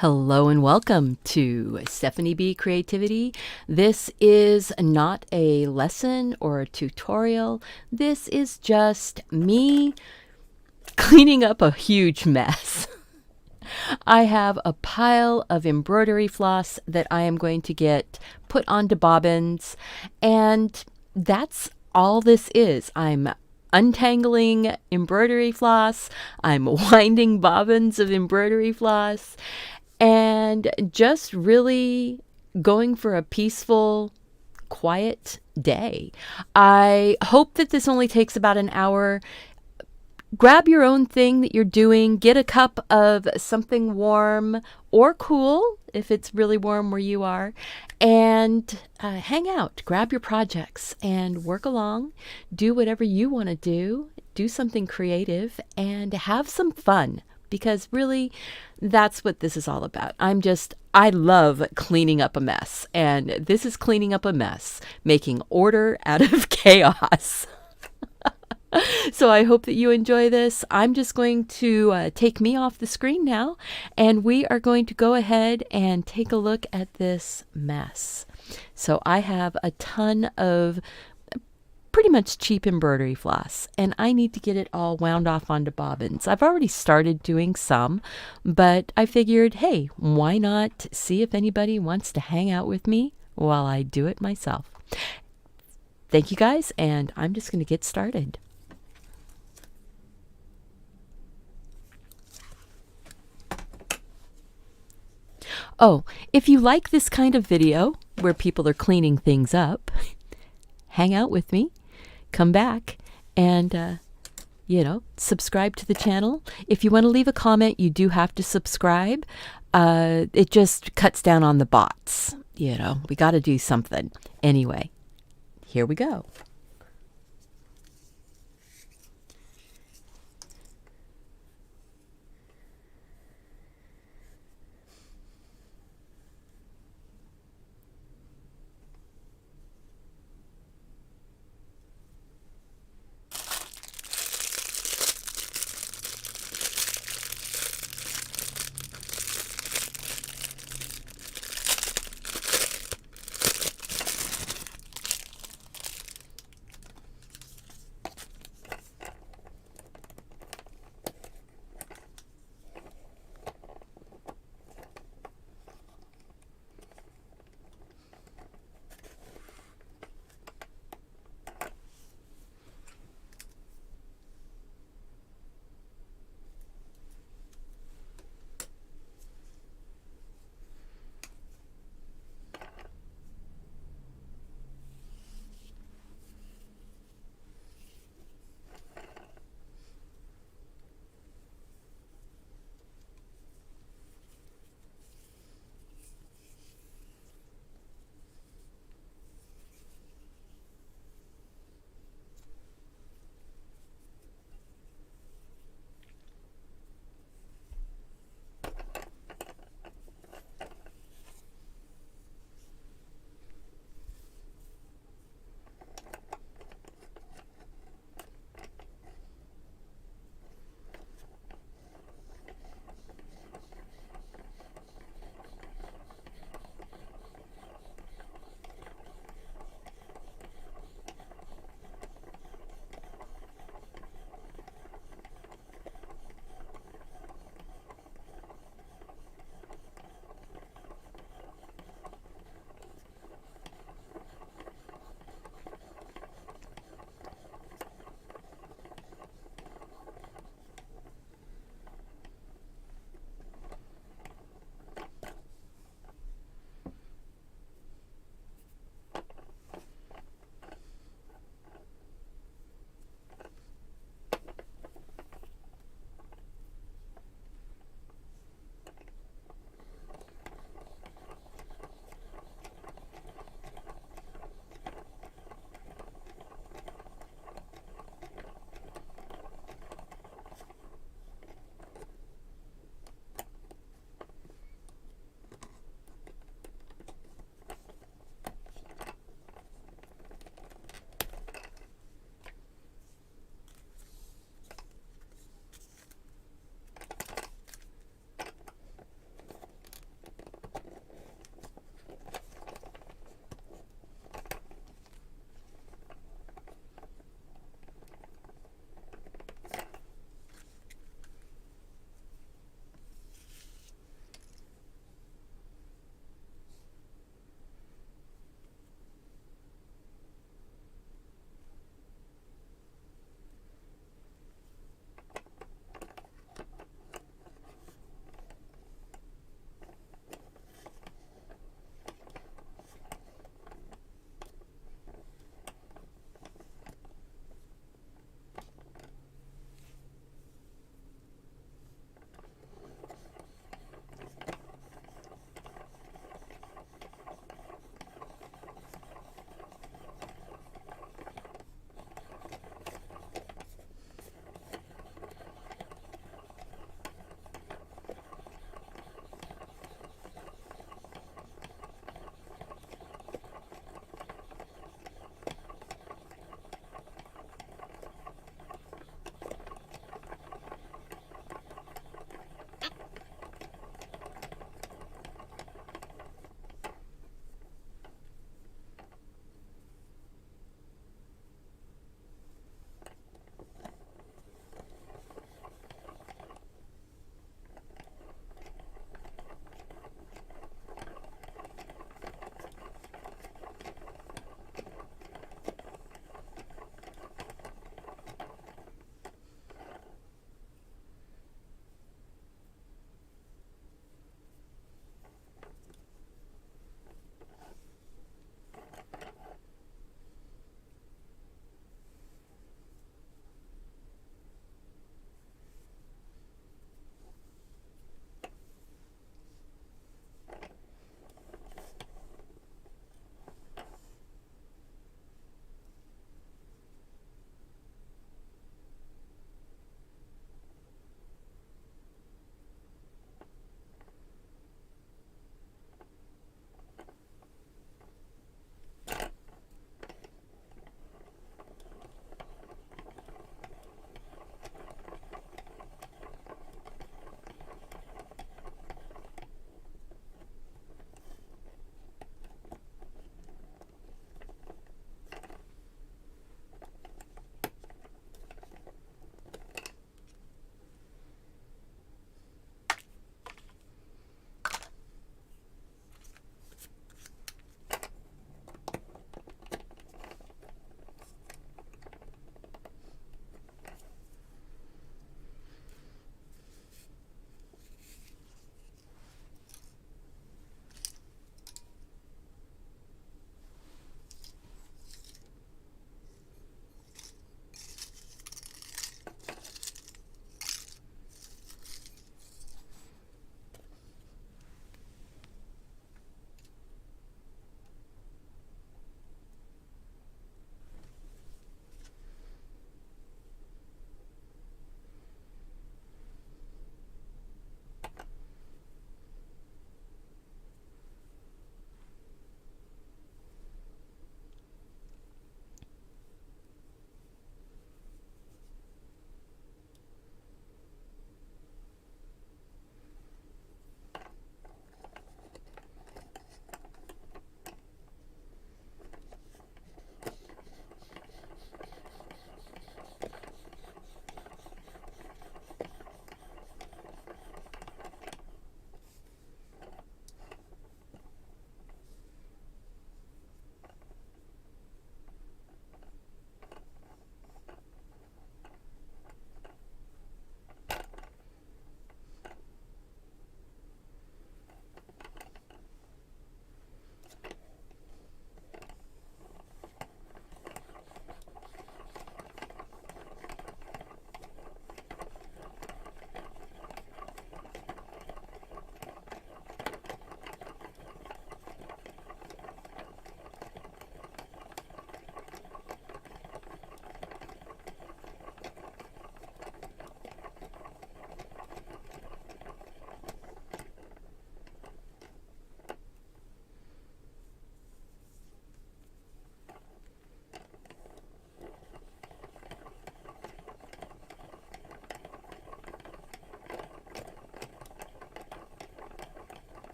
Hello and welcome to Stephanie B Creativity. This is not a lesson or a tutorial. This is just me cleaning up a huge mess. I have a pile of embroidery floss that I am going to get put onto bobbins, and that's all this is. I'm untangling embroidery floss, I'm winding bobbins of embroidery floss, and just really going for a peaceful, quiet day. I hope that this only takes about an hour. Grab your own thing that you're doing, get a cup of something warm or cool if it's really warm where you are, and hang out, grab your projects and work along, do whatever you want to do something creative and have some fun, because really that's what this is all about. I love cleaning up a mess, and this is cleaning up a mess, making order out of chaos. So I hope that you enjoy this. I'm just going to take me off the screen now, and we are going to go ahead and take a look at this mess. So I have a ton of pretty much cheap embroidery floss, and I need to get it all wound off onto bobbins. I've already started doing some, but I figured, hey, why not see if anybody wants to hang out with me while I do it myself. Thank you guys, and I'm just going to get started. Oh, if you like this kind of video where people are cleaning things up, hang out with me, come back, and, subscribe to the channel. If you want to leave a comment, you do have to subscribe. It just cuts down on the bots. We got to do something. Anyway, here we go.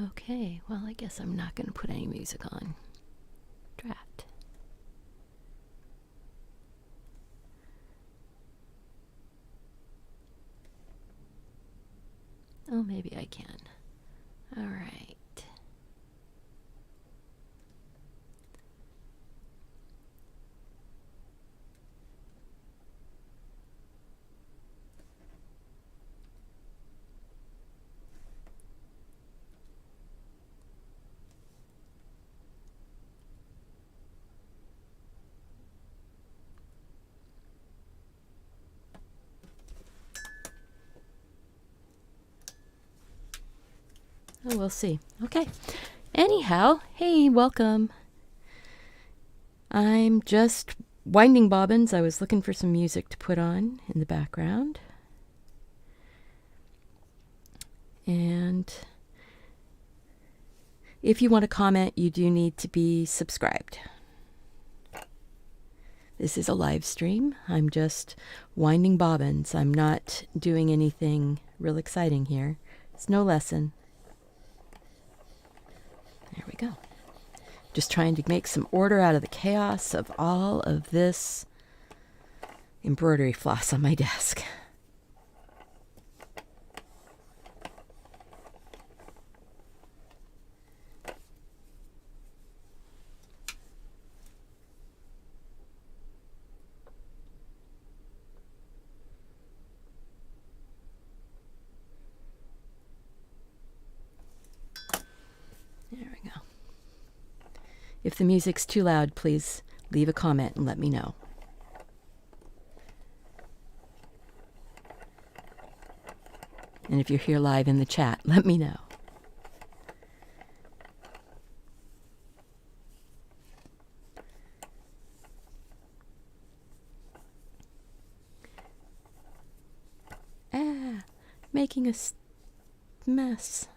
Okay, well, I guess I'm not going to put any music on. Drat. Oh, maybe I can. All right. Oh, we'll see. Okay. Anyhow, hey, welcome. I'm just winding bobbins. I was looking for some music to put on in the background. And if you want to comment, you do need to be subscribed. This is a live stream. I'm just winding bobbins. I'm not doing anything real exciting here. It's no lesson. There we go. Just trying to make some order out of the chaos of all of this embroidery floss on my desk. There we go. If the music's too loud, please leave a comment and let me know. And if you're here live in the chat, let me know. Making a mess.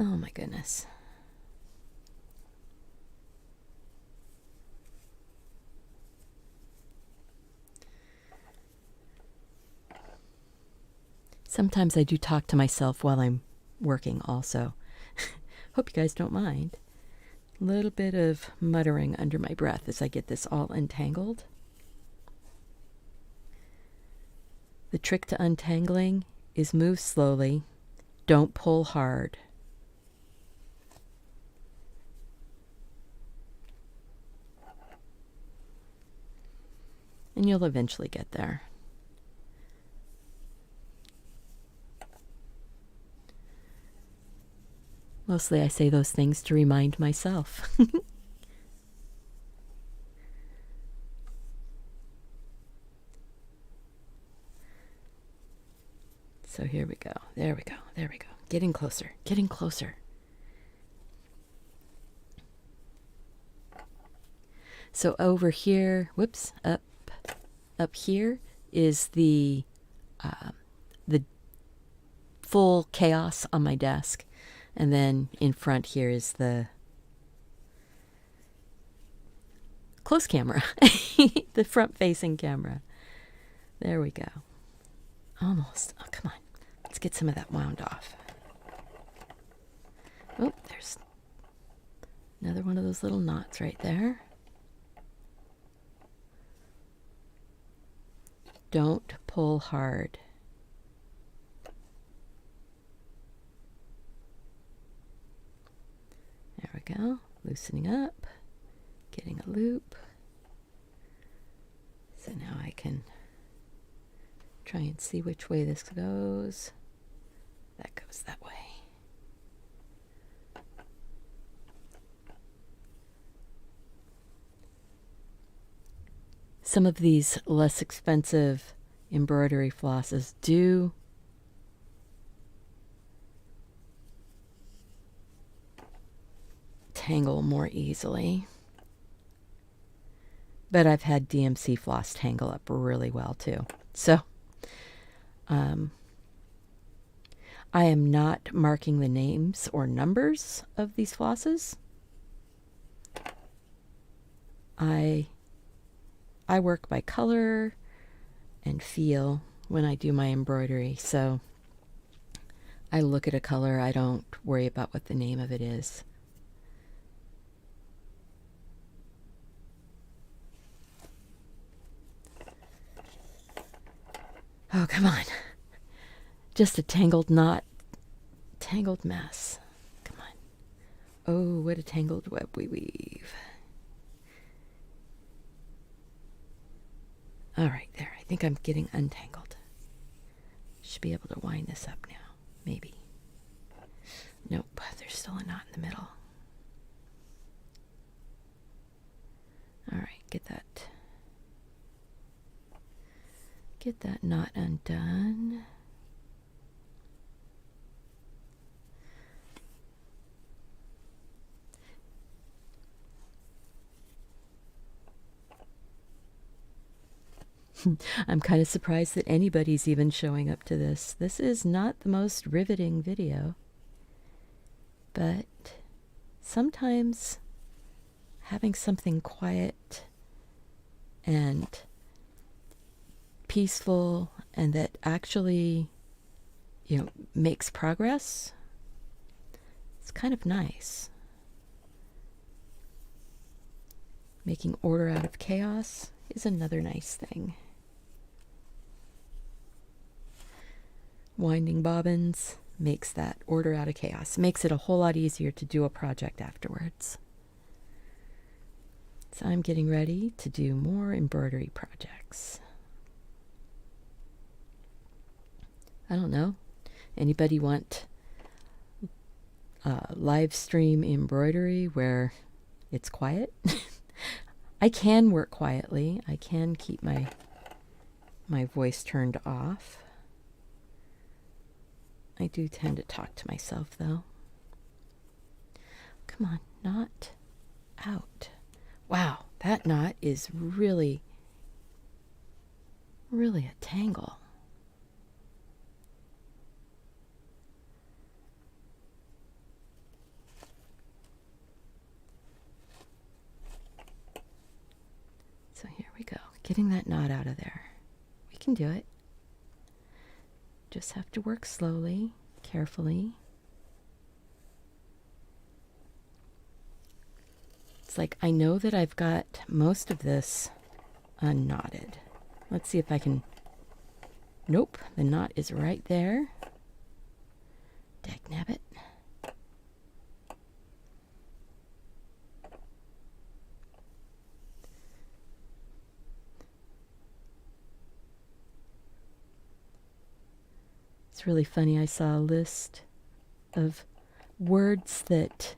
Oh my goodness. Sometimes I do talk to myself while I'm working also. Hope you guys don't mind. A little bit of muttering under my breath as I get this all untangled. The trick to untangling is move slowly. Don't pull hard. And you'll eventually get there. Mostly I say those things to remind myself. So here we go. There we go. There we go. Getting closer. Getting closer. So over here, whoops, up here is the full chaos on my desk. And then in front here is the close camera, the front-facing camera. There we go. Almost. Oh, come on. Let's get some of that wound off. Oh, there's another one of those little knots right there. Don't pull hard. There we go. Loosening up. Getting a loop. So now I can try and see which way this goes. That goes that way. Some of these less expensive embroidery flosses do tangle more easily. But I've had DMC floss tangle up really well too. So I am not marking the names or numbers of these flosses. I work by color and feel when I do my embroidery. So I look at a color, I don't worry about what the name of it is. Oh, come on. Just a tangled knot, tangled mess. Come on. Oh, what a tangled web we weave. All right, there. I think I'm getting untangled. Should be able to wind this up now. Maybe. Nope, there's still a knot in the middle. All right, get that knot undone. I'm kind of surprised that anybody's even showing up to this. This is not the most riveting video. But sometimes having something quiet and peaceful and that actually, makes progress, it's kind of nice. Making order out of chaos is another nice thing. Winding bobbins makes that order out of chaos. Makes it a whole lot easier to do a project afterwards. So I'm getting ready to do more embroidery projects. I don't know. Anybody want live stream embroidery where it's quiet? I can work quietly. I can keep my voice turned off. I do tend to talk to myself, though. Come on, knot out. Wow, that knot is really, really a tangle. So here we go, getting that knot out of there. We can do it. Just have to work slowly, carefully. It's like I know that I've got most of this unknotted. Let's see if I can... Nope, the knot is right there. Dagnabbit. It's really funny. I saw a list of words that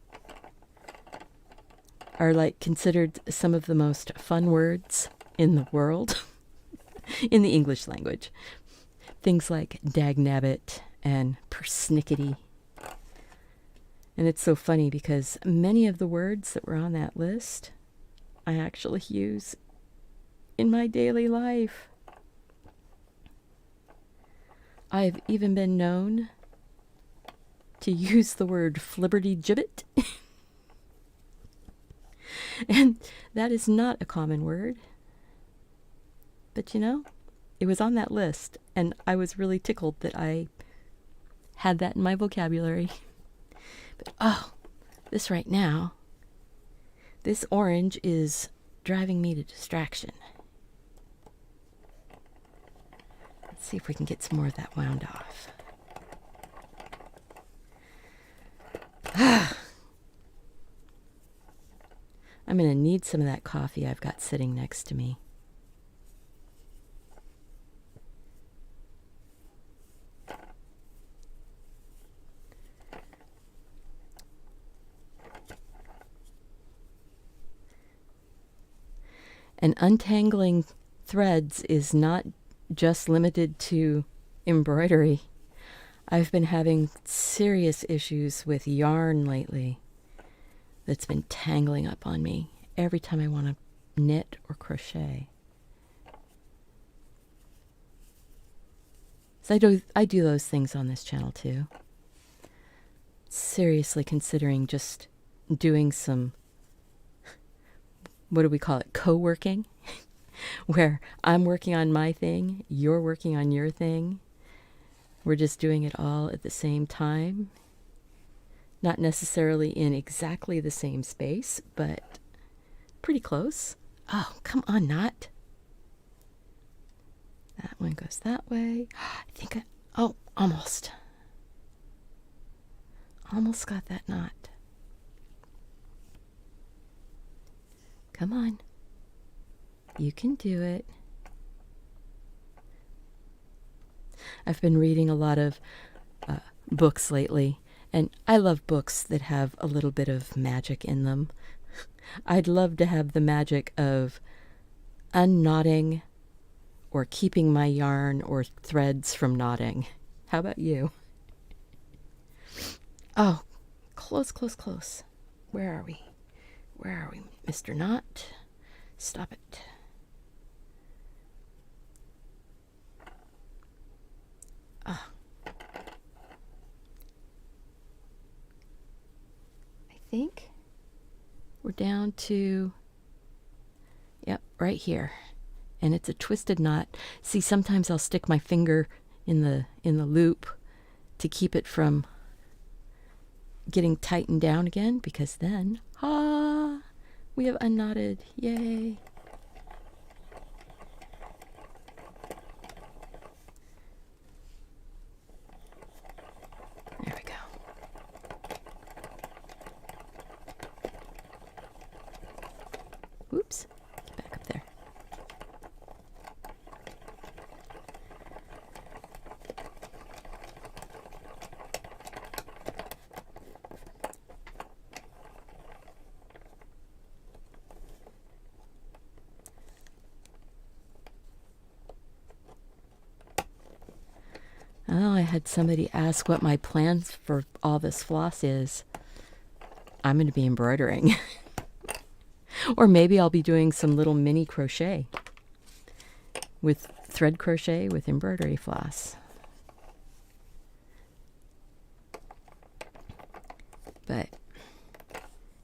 are like considered some of the most fun words in the world in the English language. Things like dagnabbit and persnickety. And it's so funny because many of the words that were on that list I actually use in my daily life. I've even been known to use the word flibberty-gibbet. And that is not a common word. But it was on that list, and I was really tickled that I had that in my vocabulary. But this right now, this orange is driving me to distraction. Let's see if we can get some more of that wound off. I'm going to need some of that coffee I've got sitting next to me. And untangling threads is not just limited to embroidery. I've been having serious issues with yarn lately that's been tangling up on me every time I want to knit or crochet. So I do those things on this channel too. Seriously considering just doing some, what do we call it, co-working, where I'm working on my thing, you're working on your thing. We're just doing it all at the same time. Not necessarily in exactly the same space, but pretty close. Oh, come on, knot. That one goes that way. Oh, almost. Almost got that knot. Come on. You can do it. I've been reading a lot of books lately, and I love books that have a little bit of magic in them. I'd love to have the magic of unknotting or keeping my yarn or threads from knotting. How about you? Oh, close, close, close. Where are we? Where are we, Mr. Knot? Stop it. Ah. I think we're down to, yep, right here. And it's a twisted knot. See, sometimes I'll stick my finger in the loop to keep it from getting tightened down again, because then, we have unknotted. Yay. There we go. Whoops. Get back up there. Oh, I had somebody ask what my plans for all this floss is. I'm going to be embroidering. Or maybe I'll be doing some little mini crochet with thread crochet with embroidery floss. But,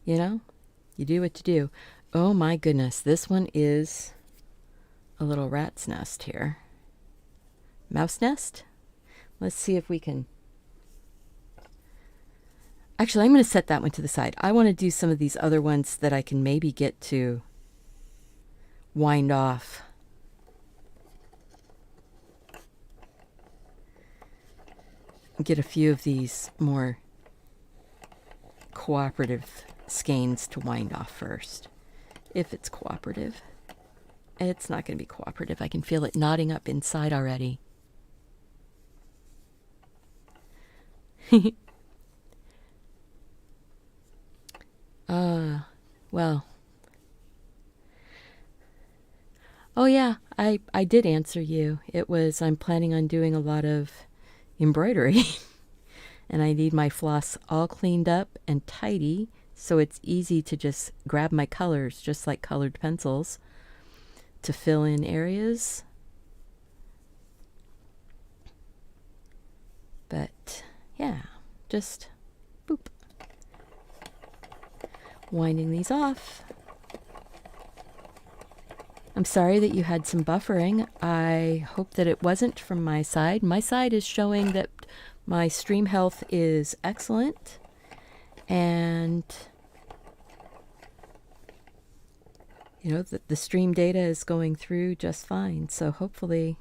you know, you do what you do. Oh my goodness, this one is a little rat's nest here. Mouse nest? Let's see if we can... Actually, I'm going to set that one to the side. I want to do some of these other ones that I can maybe get to wind off. Get a few of these more cooperative skeins to wind off first. If it's cooperative. It's not going to be cooperative. I can feel it knotting up inside already. Well. Oh yeah, I did answer you. It was, I'm planning on doing a lot of embroidery. And I need my floss all cleaned up and tidy, so it's easy to just grab my colors, just like colored pencils, to fill in areas. But yeah, just boop. Winding these off. I'm sorry that you had some buffering. I hope that it wasn't from my side. My side is showing that my stream health is excellent, and you know, the stream data is going through just fine. So hopefully,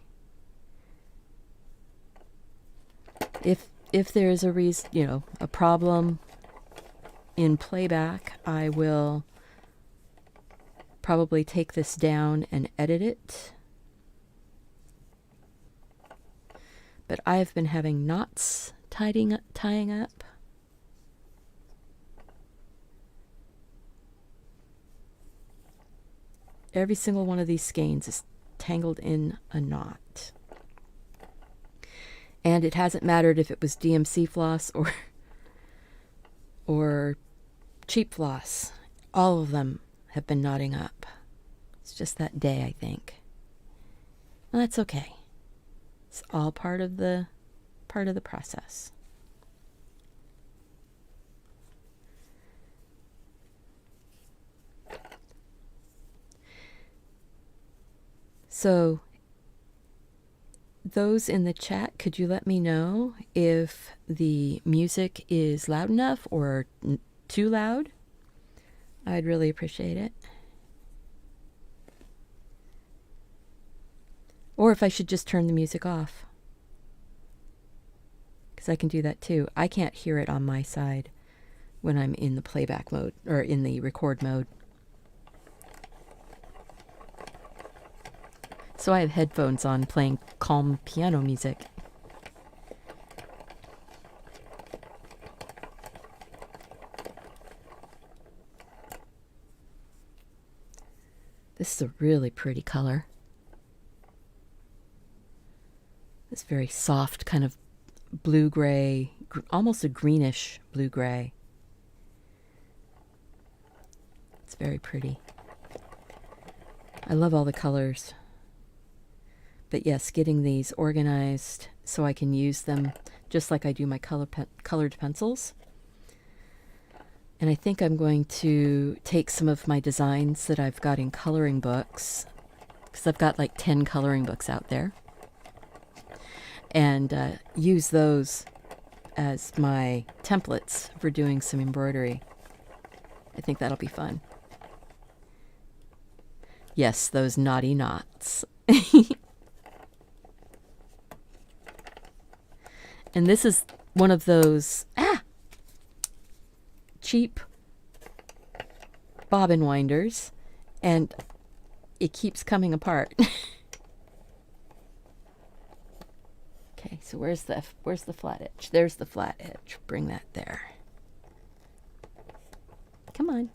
if there is a reason, you know, a problem in playback, I will probably take this down and edit it. But I've been having knots tying up. Every single one of these skeins is tangled in a knot. And it hasn't mattered if it was DMC floss or cheap floss. All of them have been knotting up. It's just that day, I think. Well, that's okay. It's all part of the process. So, those in the chat, could you let me know if the music is loud enough or too loud? I'd really appreciate it. Or if I should just turn the music off. Because I can do that too. I can't hear it on my side when I'm in the playback mode or in the record mode. So I have headphones on playing calm piano music. This is a really pretty color. This very soft kind of blue-gray, almost a greenish blue-gray. It's very pretty. I love all the colors. But yes, getting these organized so I can use them just like I do my colored pencils. And I think I'm going to take some of my designs that I've got in coloring books, because I've got like 10 coloring books out there, and use those as my templates for doing some embroidery. I think that'll be fun. Yes, those naughty knots. And this is one of those cheap bobbin winders, and it keeps coming apart. Okay, so where's the flat edge? There's the flat edge. Bring that there. Come on.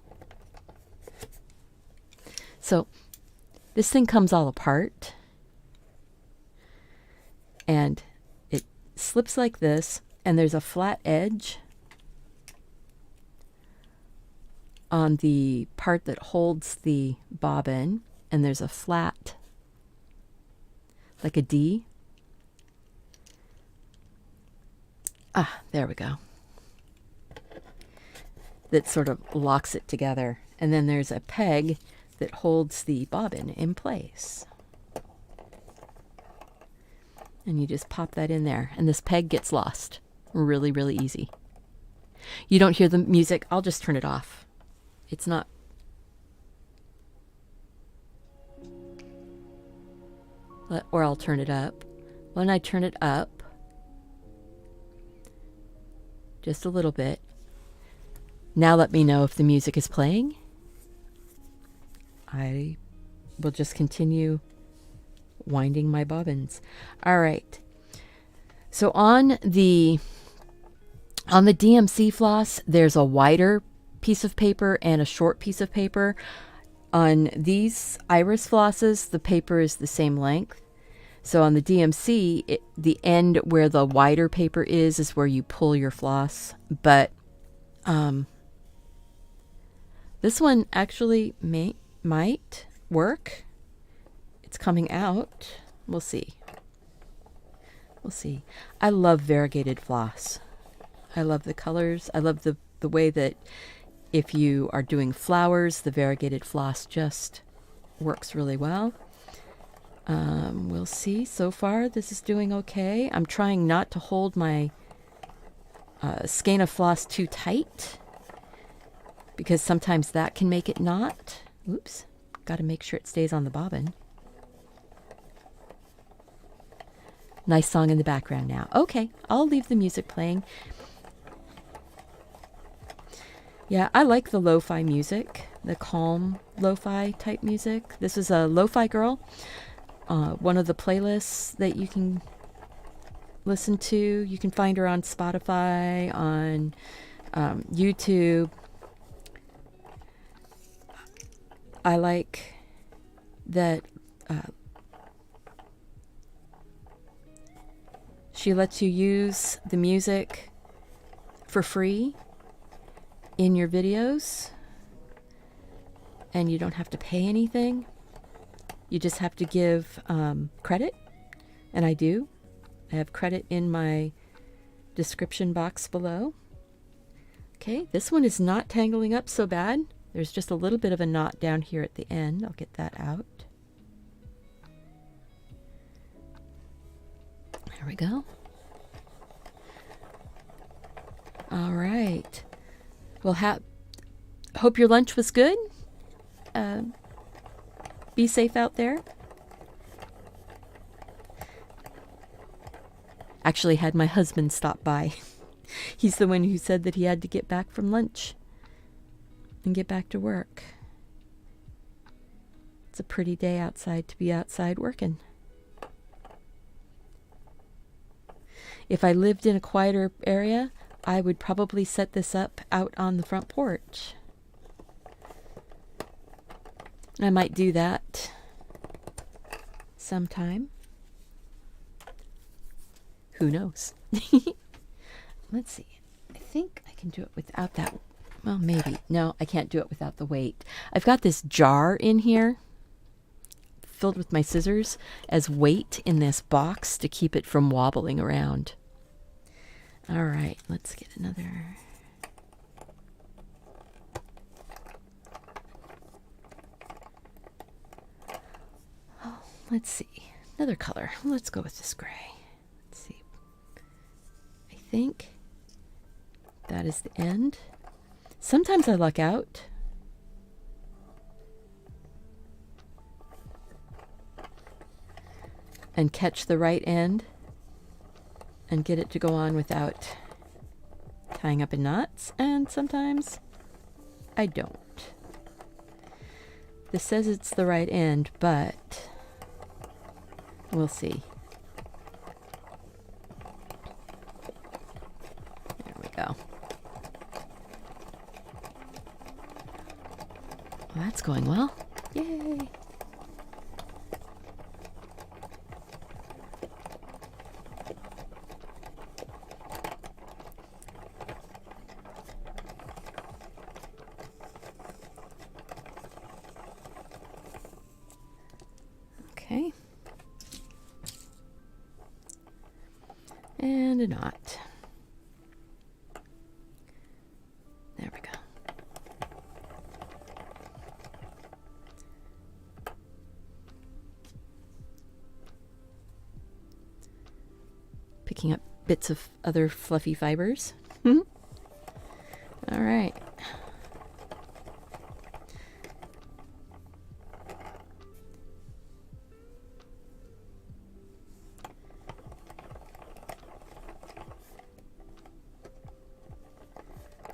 So this thing comes all apart, and it slips like this, and there's a flat edge on the part that holds the bobbin, and there's a flat, like a D. There we go. That sort of locks it together. And then there's a peg that holds the bobbin in place. And you just pop that in there, and this peg gets lost. Really, really easy. You don't hear the music. I'll just turn it off. It's not... Or I'll turn it up. When I turn it up, just a little bit. Now let me know if the music is playing. I will just continue winding my bobbins. All right. So on the DMC floss, there's a wider piece of paper and a short piece of paper. On these iris flosses, the paper is the same length. So on the DMC, the end where the wider paper is where you pull your floss. But this one actually might work. It's coming out. We'll see. We'll see. I love variegated floss. I love the colors. I love the way that if you are doing flowers, the variegated floss just works really well. We'll see. So far, this is doing okay. I'm trying not to hold my skein of floss too tight, because sometimes that can make it knot. Oops. Got to make sure it stays on the bobbin. Nice song in the background now. Okay, I'll leave the music playing. Yeah, I like the lo-fi music, the calm lo-fi type music. This is a Lo-Fi Girl, one of the playlists that you can listen to. You can find her on Spotify, on YouTube. I like that she lets you use the music for free in your videos, and you don't have to pay anything. You just have to give credit, and I do. I have credit in my description box below. Okay, this one is not tangling up so bad. There's just a little bit of a knot down here at the end. I'll get that out. There we go. All right. Well, hope your lunch was good. Be safe out there. Actually had my husband stop by. He's the one who said that he had to get back from lunch and get back to work. It's a pretty day outside to be outside working. If I lived in a quieter area, I would probably set this up out on the front porch. I might do that sometime. Who knows? Let's see. I think I can do it without that. Well, maybe. No, I can't do it without the weight. I've got this jar in here filled with my scissors as weight in this box to keep it from wobbling around. All right, let's get another. Oh, let's see. Another color. Let's go with this gray. Let's see. I think that is the end. Sometimes I luck out. And catch the right end and get it to go on without tying up in knots, and sometimes I don't. This says it's the right end, but we'll see. There we go. Well, that's going well. Yay! Okay. And a knot. There we go. Picking up bits of other fluffy fibers. All right.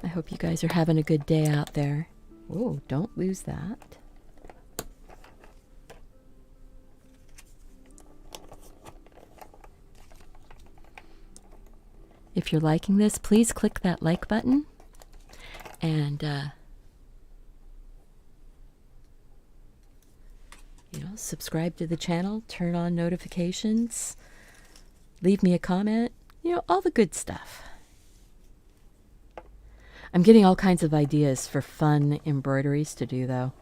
I hope you guys are having a good day out there. Oh, don't lose that. If you're liking this, please click that like button and subscribe to the channel, turn on notifications, leave me a comment, all the good stuff. I'm getting all kinds of ideas for fun embroideries to do, though.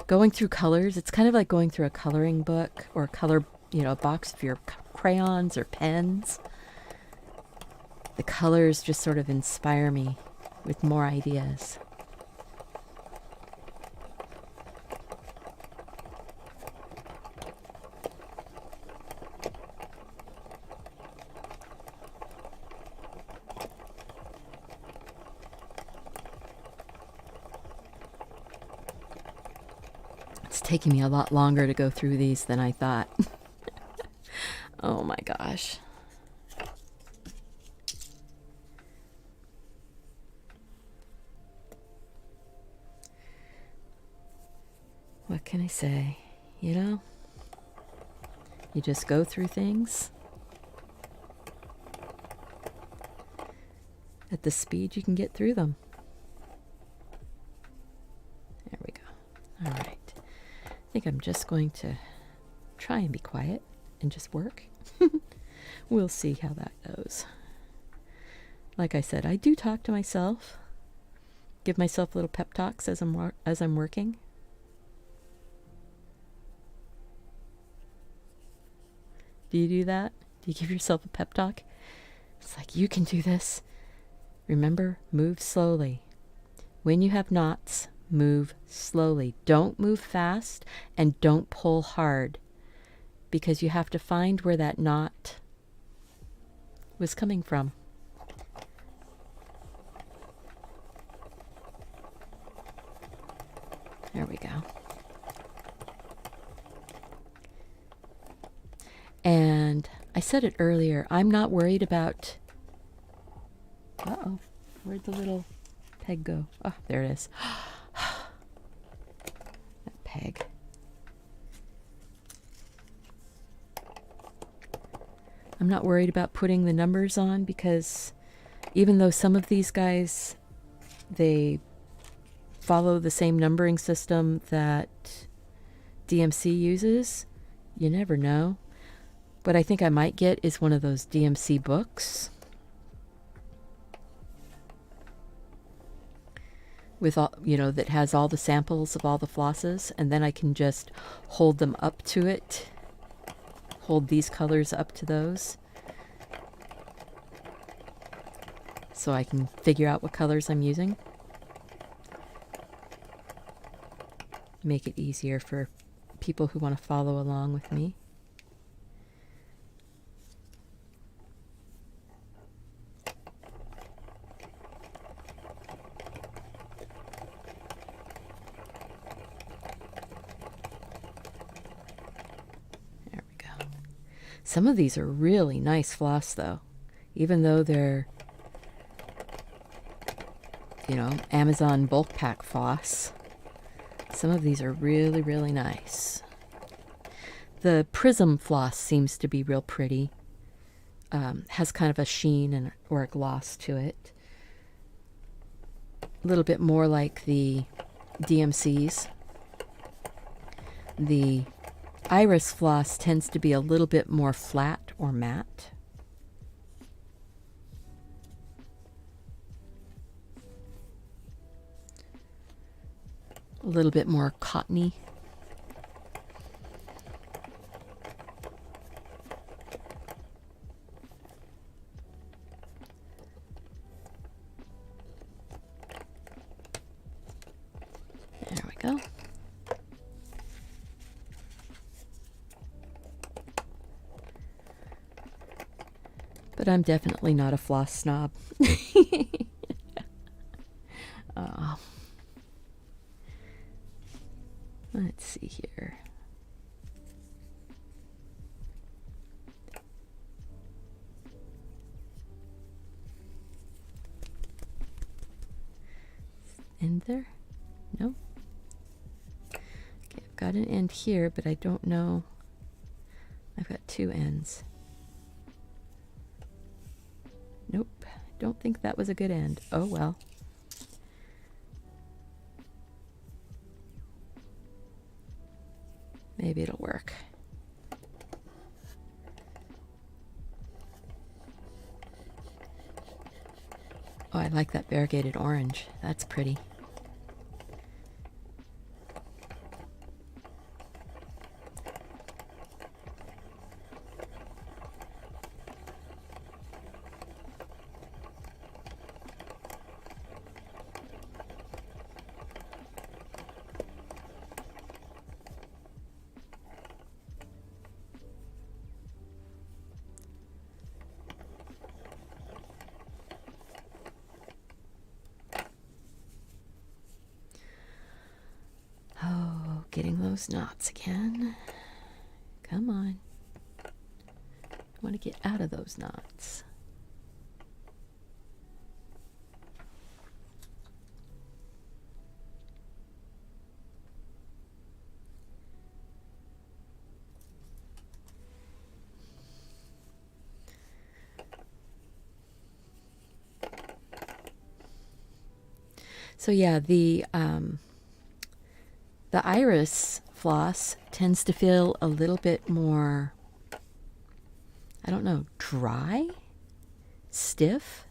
Going through colors, it's kind of like going through a coloring book or a box of your crayons or pens. The colors just sort of inspire me with more ideas. It's taking me a lot longer to go through these than I thought. Oh my gosh. What can I say? You just go through things at the speed you can get through them. There we go. All right. I think I'm just going to try and be quiet and just work. We'll see how that goes. Like I said, I do talk to myself, give myself little pep talks as I'm working. Do you do that? Do you give yourself a pep talk? It's like, you can do this. Remember, move slowly. When you have knots, move slowly. Don't move fast and don't pull hard, because you have to find where that knot was coming from. There we go. And I said it earlier, I'm not worried about... Uh-oh, where'd the little peg go? Oh, there it is. That peg. I'm not worried about putting the numbers on, because even though some of these guys, they follow the same numbering system that DMC uses, you never know. What I think I might get is one of those DMC books with all, you know, that has all the samples of all the flosses, and then I can just hold them up to it, hold these colors up to those, so I can figure out what colors I'm using. Make it easier for people who want to follow along with me. There we go. Some of these are really nice floss though, even though they're, you know, Amazon bulk pack floss. Some of these are really, really nice. The prism floss seems to be real pretty. Has kind of a sheen or a gloss to it. A little bit more like the DMCs. The iris floss tends to be a little bit more flat or matte. A little bit more cottony. There we go. But I'm definitely not a floss snob. Oh. Let's see here. End there? No? Okay, I've got an end here, but I don't know. I've got two ends. Nope, I don't think that was a good end. Oh well. Maybe it'll work. Oh, I like that variegated orange. That's pretty. Getting those knots again. Come on. I want to get out of those knots. So yeah, the iris floss tends to feel a little bit more, I don't know, dry, stiff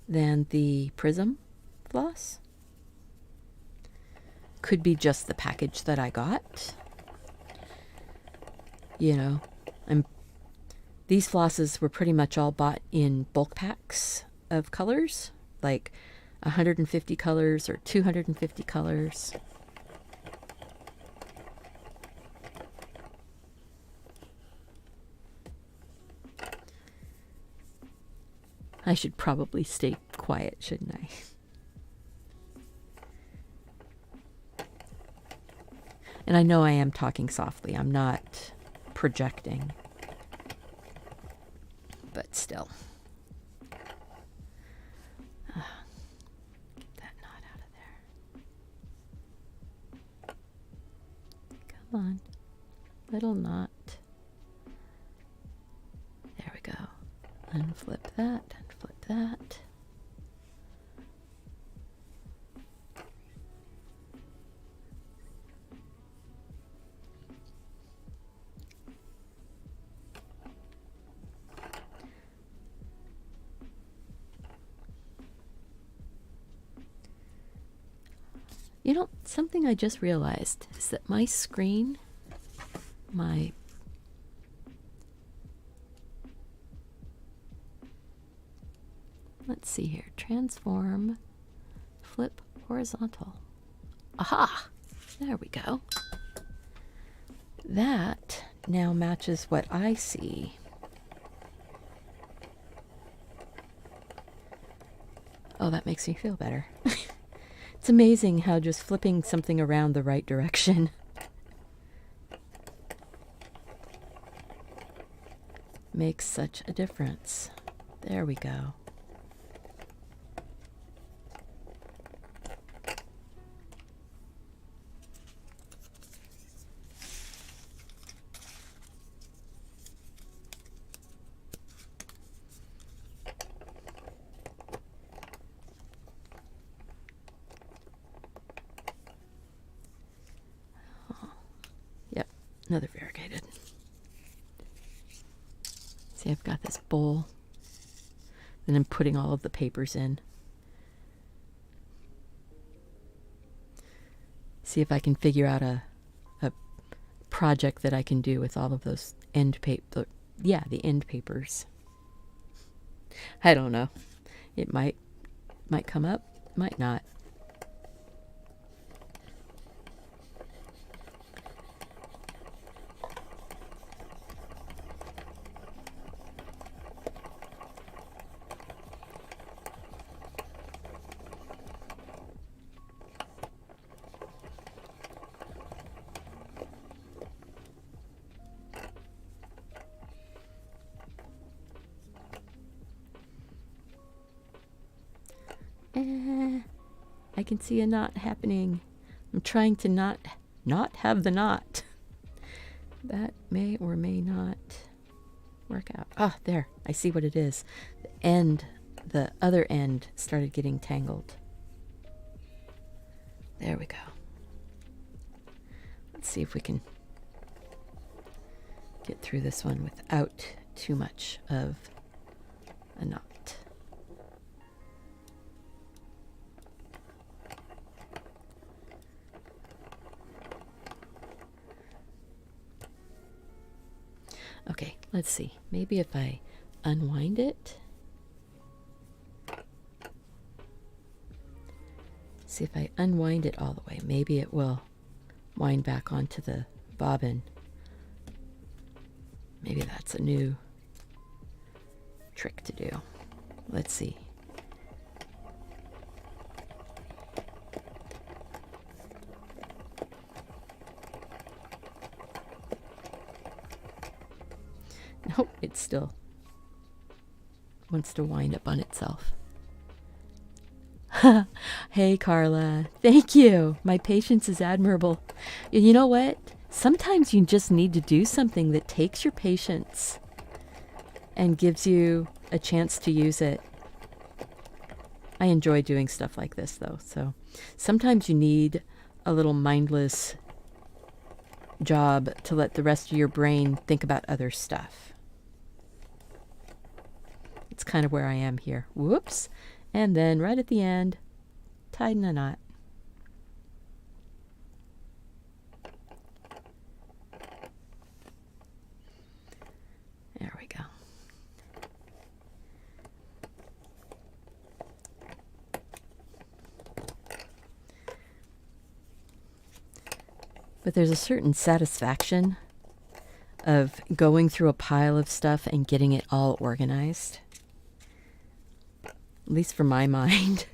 than the prism floss. Could be just the package that I got. you know, these flosses were pretty much all bought in bulk packs of colors, like 150 colors or 250 colors. I should probably stay quiet, shouldn't I? And I know I am talking softly. I'm not projecting. But still. Get that knot out of there. Come on. Little knot. There we go. Unflip that. Unflip that. You know, something I just realized is that my screen, let's see here, transform, flip horizontal. Aha! There we go. That now matches what I see. Oh, that makes me feel better. It's amazing how just flipping something around the right direction makes such a difference. There we go. Another variegated. See, I've got this bowl. Then I'm putting all of the papers in. See if I can figure out a project that I can do with all of those end paper. Yeah, the end papers. I don't know. It might come up, might not. I can see a knot happening. I'm trying to not have the knot. That may or may not work out. Ah, there. I see what it is. The other end started getting tangled. There we go. Let's see if we can get through this one without too much of a knot. Okay, let's see. Maybe if I unwind it. See if I unwind it all the way. Maybe it will wind back onto the bobbin. Maybe that's a new trick to do. Let's see. Nope, it still wants to wind up on itself. Hey, Carla. Thank you. My patience is admirable. You know what? Sometimes you just need to do something that takes your patience and gives you a chance to use it. I enjoy doing stuff like this, though. So sometimes you need a little mindless job to let the rest of your brain think about other stuff. It's kind of where I am here. Whoops. And then right at the end, tied in a knot. But there's a certain satisfaction of going through a pile of stuff and getting it all organized. At least for my mind.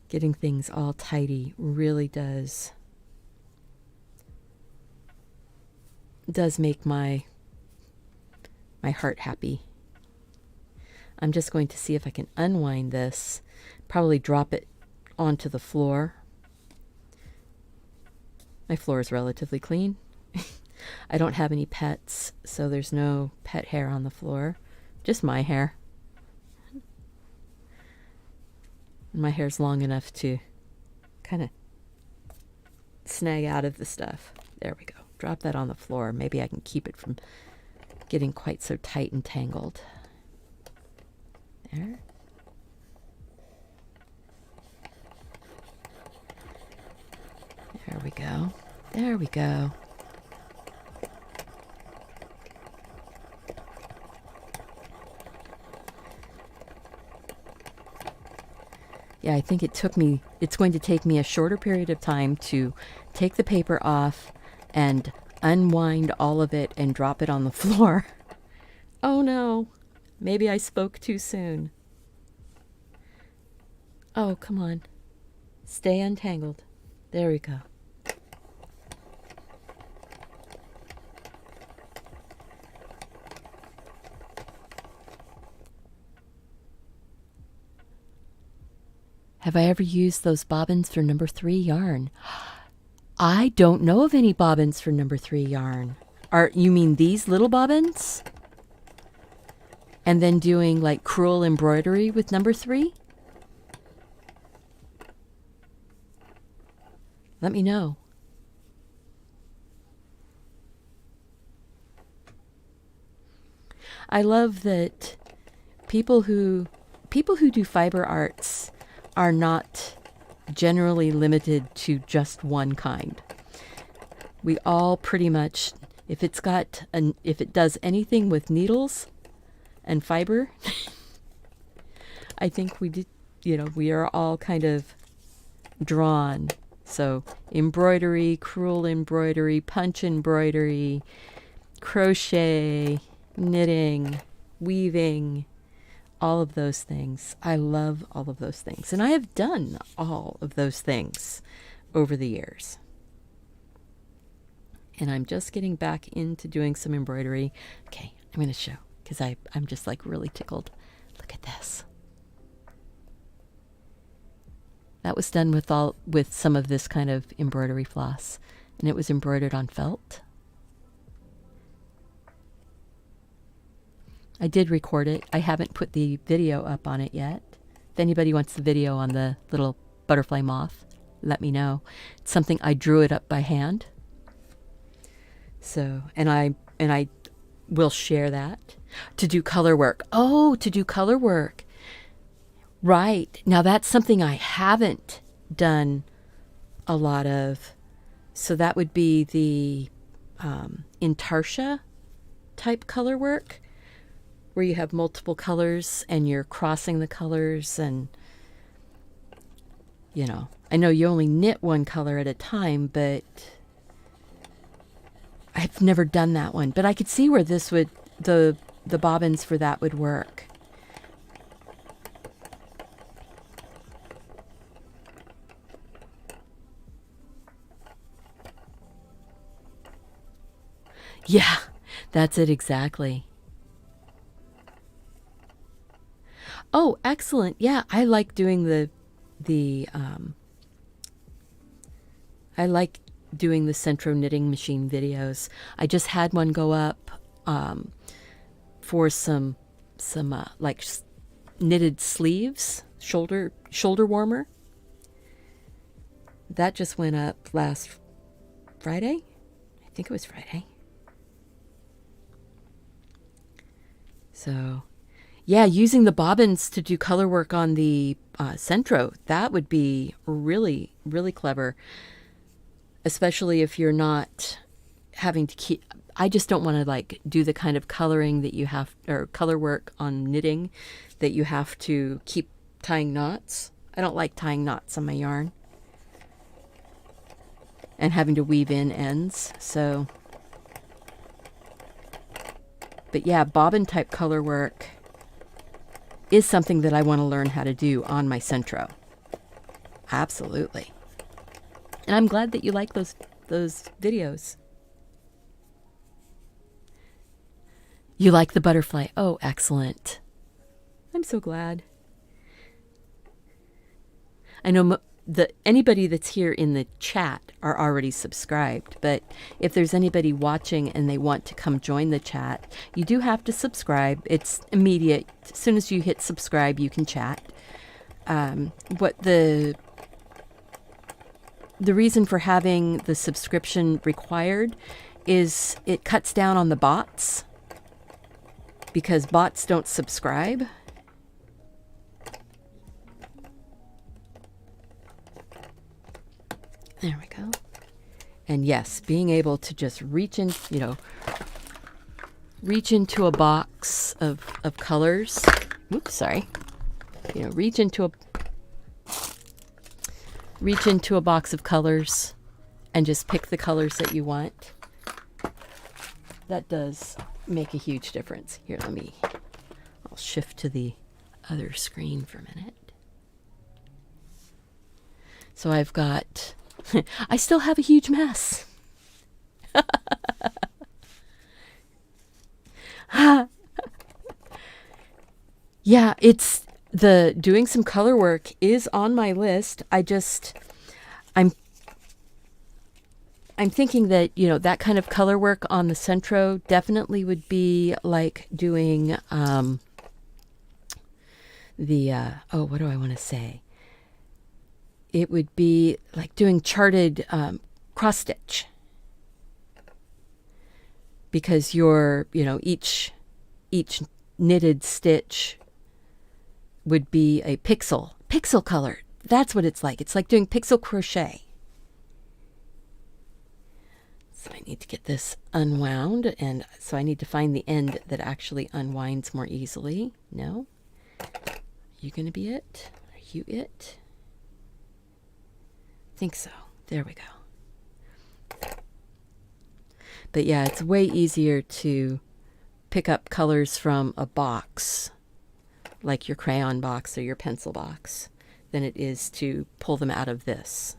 Getting things all tidy really does make my heart happy. I'm just going to see if I can unwind this, probably drop it onto the floor. My floor is relatively clean. I don't have any pets, so there's no pet hair on the floor, just my hair. And my hair's long enough to kind of snag out of the stuff. There we go. Drop that on the floor. Maybe I can keep it from getting quite so tight and tangled. There. There we go. There we go. Yeah, I think it's going to take me a shorter period of time to take the paper off and unwind all of it and drop it on the floor. Oh no, maybe I spoke too soon. Oh, come on. Stay untangled. There we go. Have I ever used those bobbins for number 3 yarn? I don't know of any bobbins for number 3 yarn. You mean these little bobbins? And then doing like crewel embroidery with number 3? Let me know. I love that people who do fiber arts are not generally limited to just one kind. We all pretty much, if it does anything with needles and fiber, I think we are all kind of drawn. So embroidery, crewel embroidery, punch embroidery, crochet, knitting, weaving, all of those things. I love all of those things. And I have done all of those things over the years. And I'm just getting back into doing some embroidery. Okay, I'm going to show because I'm just like really tickled. Look at this. That was done with some of this kind of embroidery floss. And it was embroidered on felt. I did record it. I haven't put the video up on it yet. If anybody wants the video on the little butterfly moth, let me know. It's something I drew it up by hand. So, and I will share that. To do color work. Oh, to do color work. Right. Now that's something I haven't done a lot of. So that would be the intarsia type color work, where you have multiple colors and you're crossing the colors, and I know you only knit one color at a time, but I've never done that one. But I could see where the bobbins for that would work. Yeah, that's it exactly. Oh, excellent. Yeah, I like doing the Centro knitting machine videos. I just had one go up for some like knitted sleeves, shoulder warmer. That just went up last Friday. I think it was Friday. So, yeah, using the bobbins to do color work on the Centro, that would be really, really clever. Especially if you're not having to keep... I just don't want to like do the kind of coloring that you have, or color work on knitting that you have to keep tying knots. I don't like tying knots on my yarn. and having to weave in ends. So, but yeah, bobbin type color work is something that I want to learn how to do on my Centro. Absolutely. And I'm glad that you like those videos. You like the butterfly. Oh, excellent. I'm so glad. I know that anybody that's here in the chat are already subscribed, but if there's anybody watching and they want to come join the chat, you do have to subscribe. It's immediate. As soon as you hit subscribe, you can chat. What the reason for having the subscription required is it cuts down on the bots, because bots don't subscribe. There we go. And yes, being able to just reach in, reach into a box of colors. Oops, sorry. Reach into a box of colors and just pick the colors that you want. That does make a huge difference. Here, I'll shift to the other screen for a minute. So I've got, I still have a huge mess. Yeah, it's doing some color work is on my list. I'm thinking that, that kind of color work on the Centro definitely would be like doing what do I want to say? It would be like doing charted cross stitch, because each knitted stitch would be a pixel color. That's what it's like. It's like doing pixel crochet. So I need to get this unwound, and so I need to find the end that actually unwinds more easily. No? Are you going to be it? Are you it? I think so. There we go. But yeah, it's way easier to pick up colors from a box, like your crayon box or your pencil box, than it is to pull them out of this.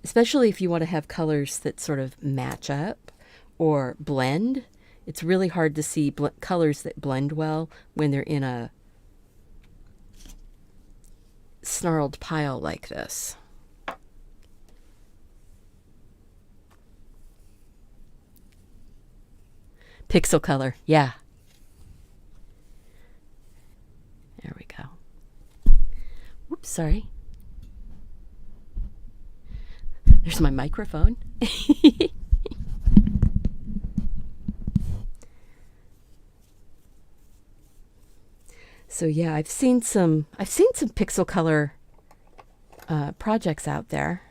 Especially if you want to have colors that sort of match up or blend. It's really hard to see colors that blend well when they're in a snarled pile like this. Pixel color, yeah. There we go. Whoops, sorry. There's my microphone. So yeah, I've seen some pixel color projects out there.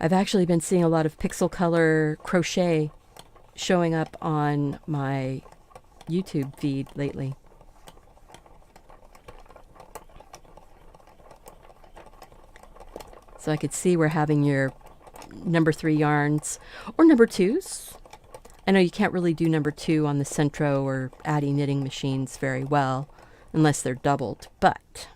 I've actually been seeing a lot of pixel color crochet showing up on my YouTube feed lately. So I could see we're having your number 3 yarns or number 2s. I know you can't really do number 2 on the Centro or Addy knitting machines very well unless they're doubled, but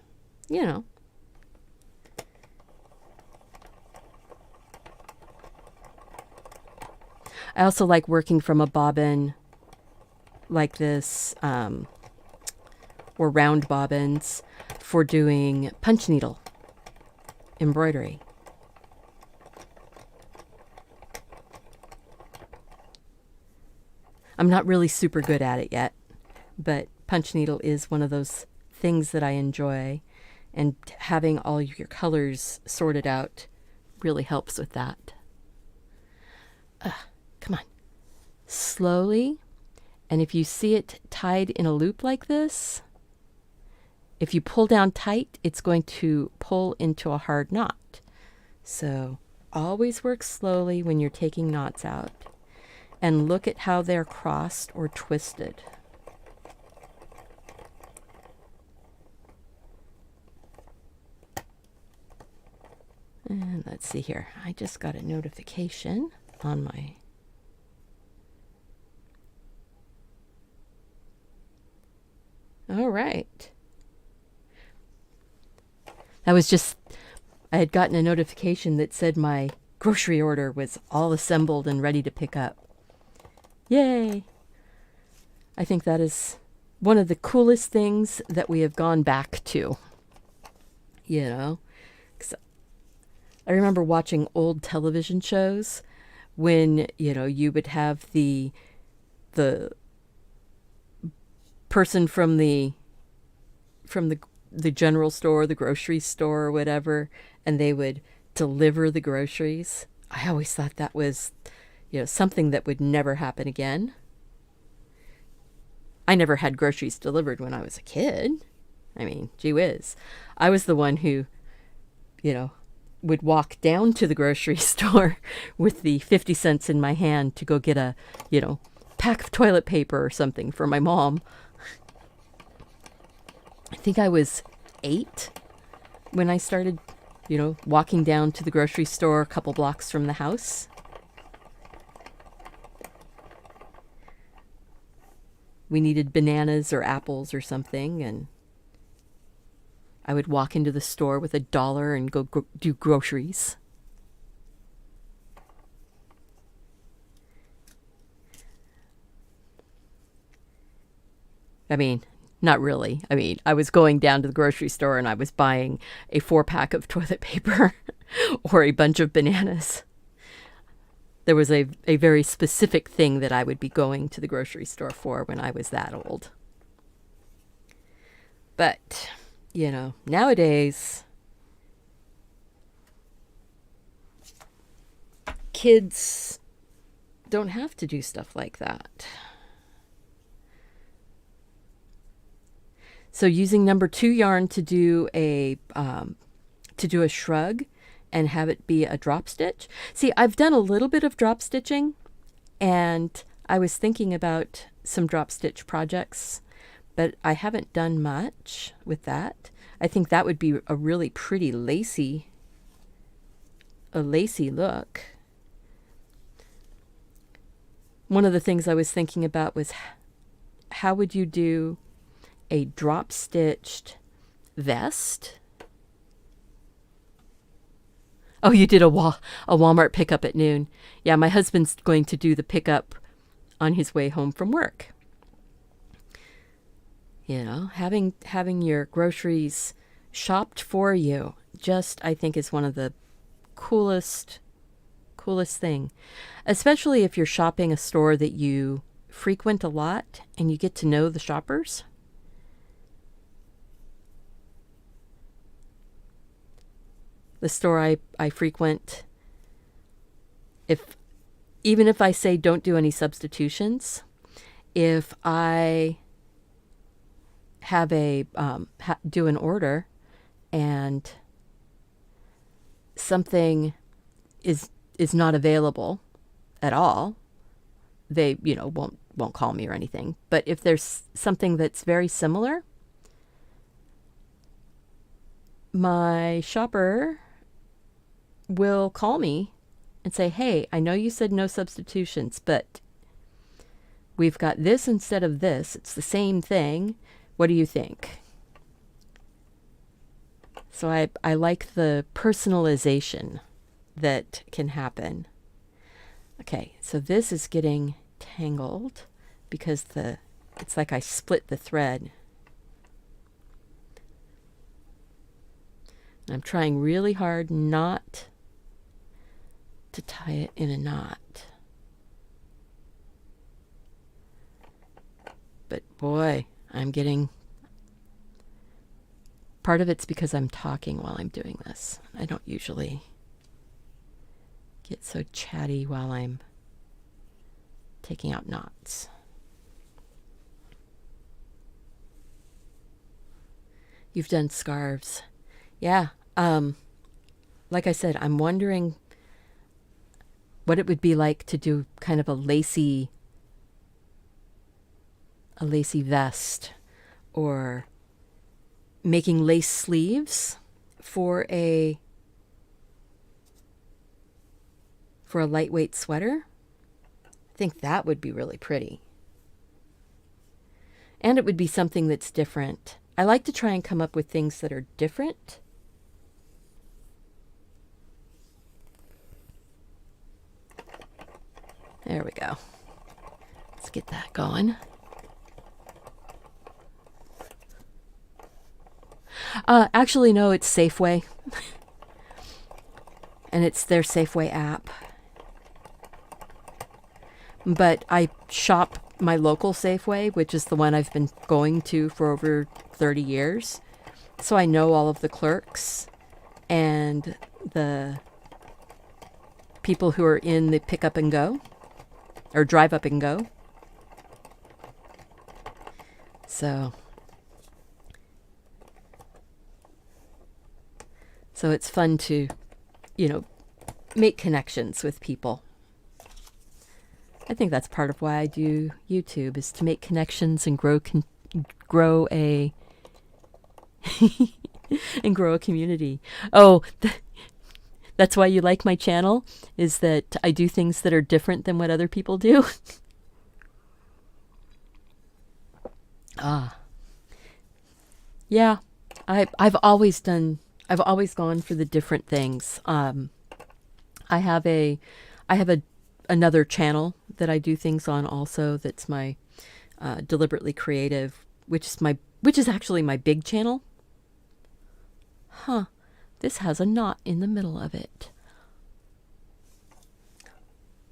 I also like working from a bobbin like this, or round bobbins for doing punch needle embroidery. I'm not really super good at it yet, but punch needle is one of those things that I enjoy, and having all your colors sorted out really helps with that. Come on. Slowly. And if you see it tied in a loop like this, if you pull down tight, it's going to pull into a hard knot. So always work slowly when you're taking knots out. And look at how they're crossed or twisted. And let's see here. I just got a notification on my... All right. I had gotten a notification that said my grocery order was all assembled and ready to pick up. Yay! I think that is one of the coolest things that we have gone back to. You know? 'Cause I remember watching old television shows when, you would have the person from the general store, the grocery store or whatever, and they would deliver the groceries. I always thought that was, something that would never happen again. I never had groceries delivered when I was a kid. I mean, gee whiz. I was the one who, would walk down to the grocery store with the 50 cents in my hand to go get a, pack of toilet paper or something for my mom. I think I was 8 when I started, walking down to the grocery store a couple blocks from the house. We needed bananas or apples or something, and I would walk into the store with $1 and go do groceries. I mean, not really. I mean, I was going down to the grocery store and I was buying a 4-pack of toilet paper or a bunch of bananas. There was a very specific thing that I would be going to the grocery store for when I was that old. But, nowadays, kids don't have to do stuff like that. So using number 2 yarn to do a shrug and have it be a drop stitch. See, I've done a little bit of drop stitching, and I was thinking about some drop stitch projects, but I haven't done much with that. I think that would be a really pretty lacy look. One of the things I was thinking about was how would you do a drop stitched vest? Oh, you did a Walmart pickup at noon. Yeah, my husband's going to do the pickup on his way home from work. Having your groceries shopped for you just, I think, is one of the coolest thing. Especially if you're shopping a store that you frequent a lot and you get to know the shoppers. The store I frequent, even if I say don't do any substitutions, if I have do an order and something is not available at all, they won't call me or anything. But if there's something that's very similar, my shopper will call me and say, hey, I know you said no substitutions, but we've got this instead of this. It's the same thing. What do you think? So I like the personalization that can happen. Okay, so this is getting tangled because it's like I split the thread. I'm trying really hard not to tie it in a knot. But boy, I'm getting... Part of it's because I'm talking while I'm doing this. I don't usually get so chatty while I'm taking out knots. You've done scarves. Yeah. Like I said, I'm wondering what it would be like to do kind of a lacy vest, or making lace sleeves for a for a lightweight sweater. I think that would be really pretty. And it would be something that's different. I like to try and come up with things that are different. There we go. Let's get that going. Actually, no, it's Safeway. And it's their Safeway app. But I shop my local Safeway, which is the one I've been going to for over 30 years. So I know all of the clerks and the people who are in the pick up and go or drive up and go. So it's fun to, make connections with people. I think that's part of why I do YouTube, is to make connections and grow a and grow a community. Oh, that's why you like my channel, is that I do things that are different than what other people do. Yeah, I've always gone for the different things. I have another channel that I do things on also. That's my Deliberately Creative, which is actually my big channel. This has a knot in the middle of it.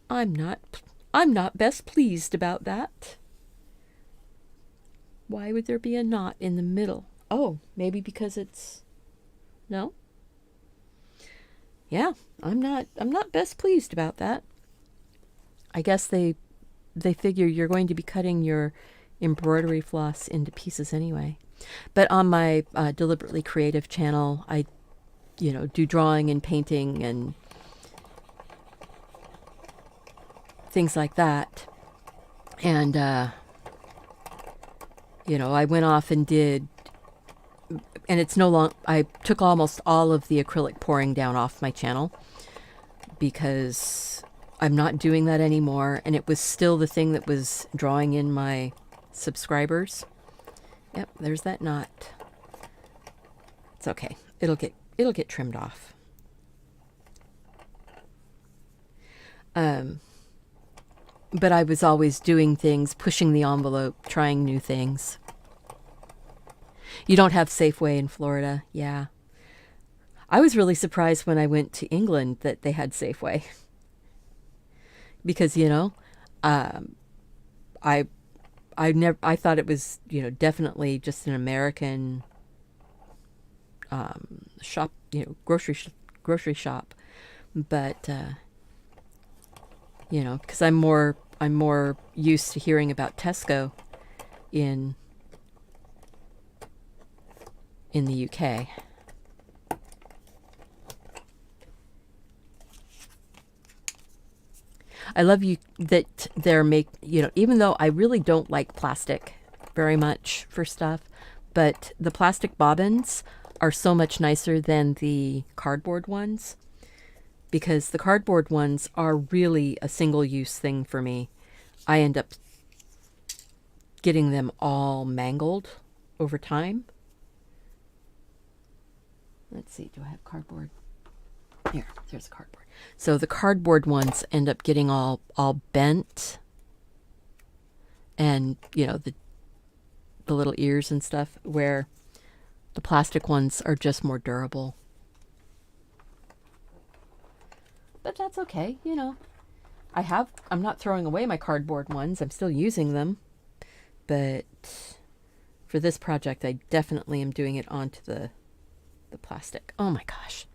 I'm not best pleased about that. Why would there be a knot in the middle? Oh, maybe because no? Yeah, I'm not best pleased about that. I guess they figure you're going to be cutting your embroidery floss into pieces anyway. But on my Deliberately Creative channel, I do drawing and painting and things like that. And I went off and did, and it's no long. I took almost all of the acrylic pouring down off my channel because I'm not doing that anymore, and it was still the thing that was drawing in my subscribers. Yep, there's that knot. It's okay. It'll get trimmed off. But I was always doing things, pushing the envelope, trying new things. You don't have Safeway in Florida, yeah. I was really surprised when I went to England that they had Safeway. Because, I thought it was, definitely just an American shop, grocery shop. But, because I'm more used to hearing about Tesco in the UK. I love that they're even though I really don't like plastic very much for stuff, but the plastic bobbins are so much nicer than the cardboard ones, because the cardboard ones are really a single-use thing for me. I end up getting them all mangled over time. Let's see, do I have cardboard? There's cardboard. So the cardboard ones end up getting all bent, and the little ears and stuff, where the plastic ones are just more durable. But that's okay, I'm not throwing away my cardboard ones. I'm still using them. But for this project, I definitely am doing it onto the plastic. Oh my gosh.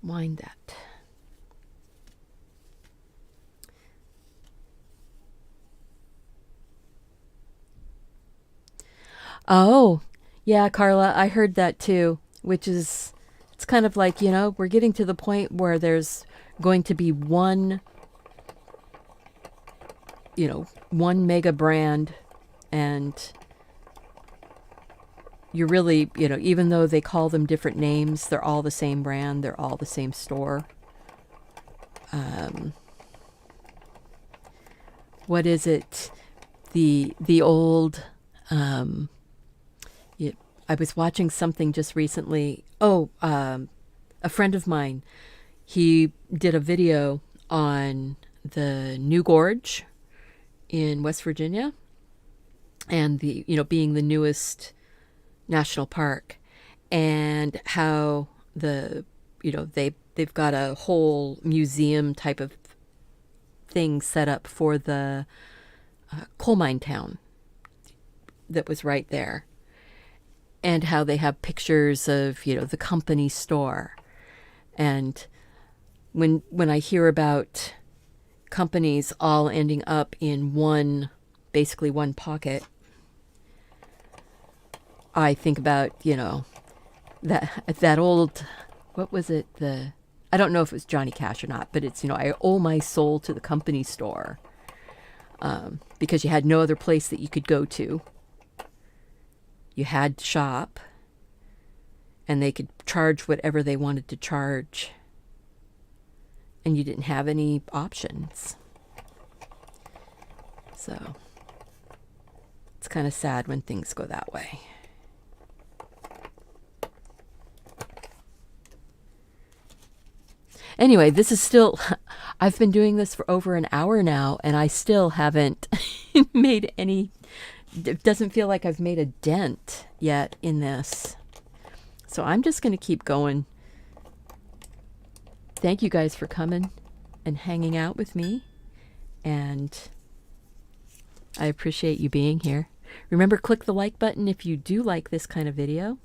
Wind that. Oh, yeah, Carla, I heard that too, which is, it's kind of like, we're getting to the point where there's going to be one mega brand, and you're really, even though they call them different names, they're all the same brand. They're all the same store. What is it? The old, I was watching something just recently. A friend of mine, he did a video on the New Gorge in West Virginia, and being the newest national park, and how they've got a whole museum type of thing set up for the coal mine town that was right there, and how they have pictures of the company store. And when I hear about companies all ending up in basically one pocket, I think about that old, what was it, I don't know if it was Johnny Cash or not, but it's I owe my soul to the company store, because you had no other place that you could go to. You had to shop, and they could charge whatever they wanted to charge, and you didn't have any options. So it's kind of sad when things go that way. Anyway, this is still, I've been doing this for over an hour now, and I still haven't made any, it doesn't feel like I've made a dent yet in this. So I'm just going to keep going. Thank you guys for coming and hanging out with me, and I appreciate you being here. Remember, click the like button if you do like this kind of video.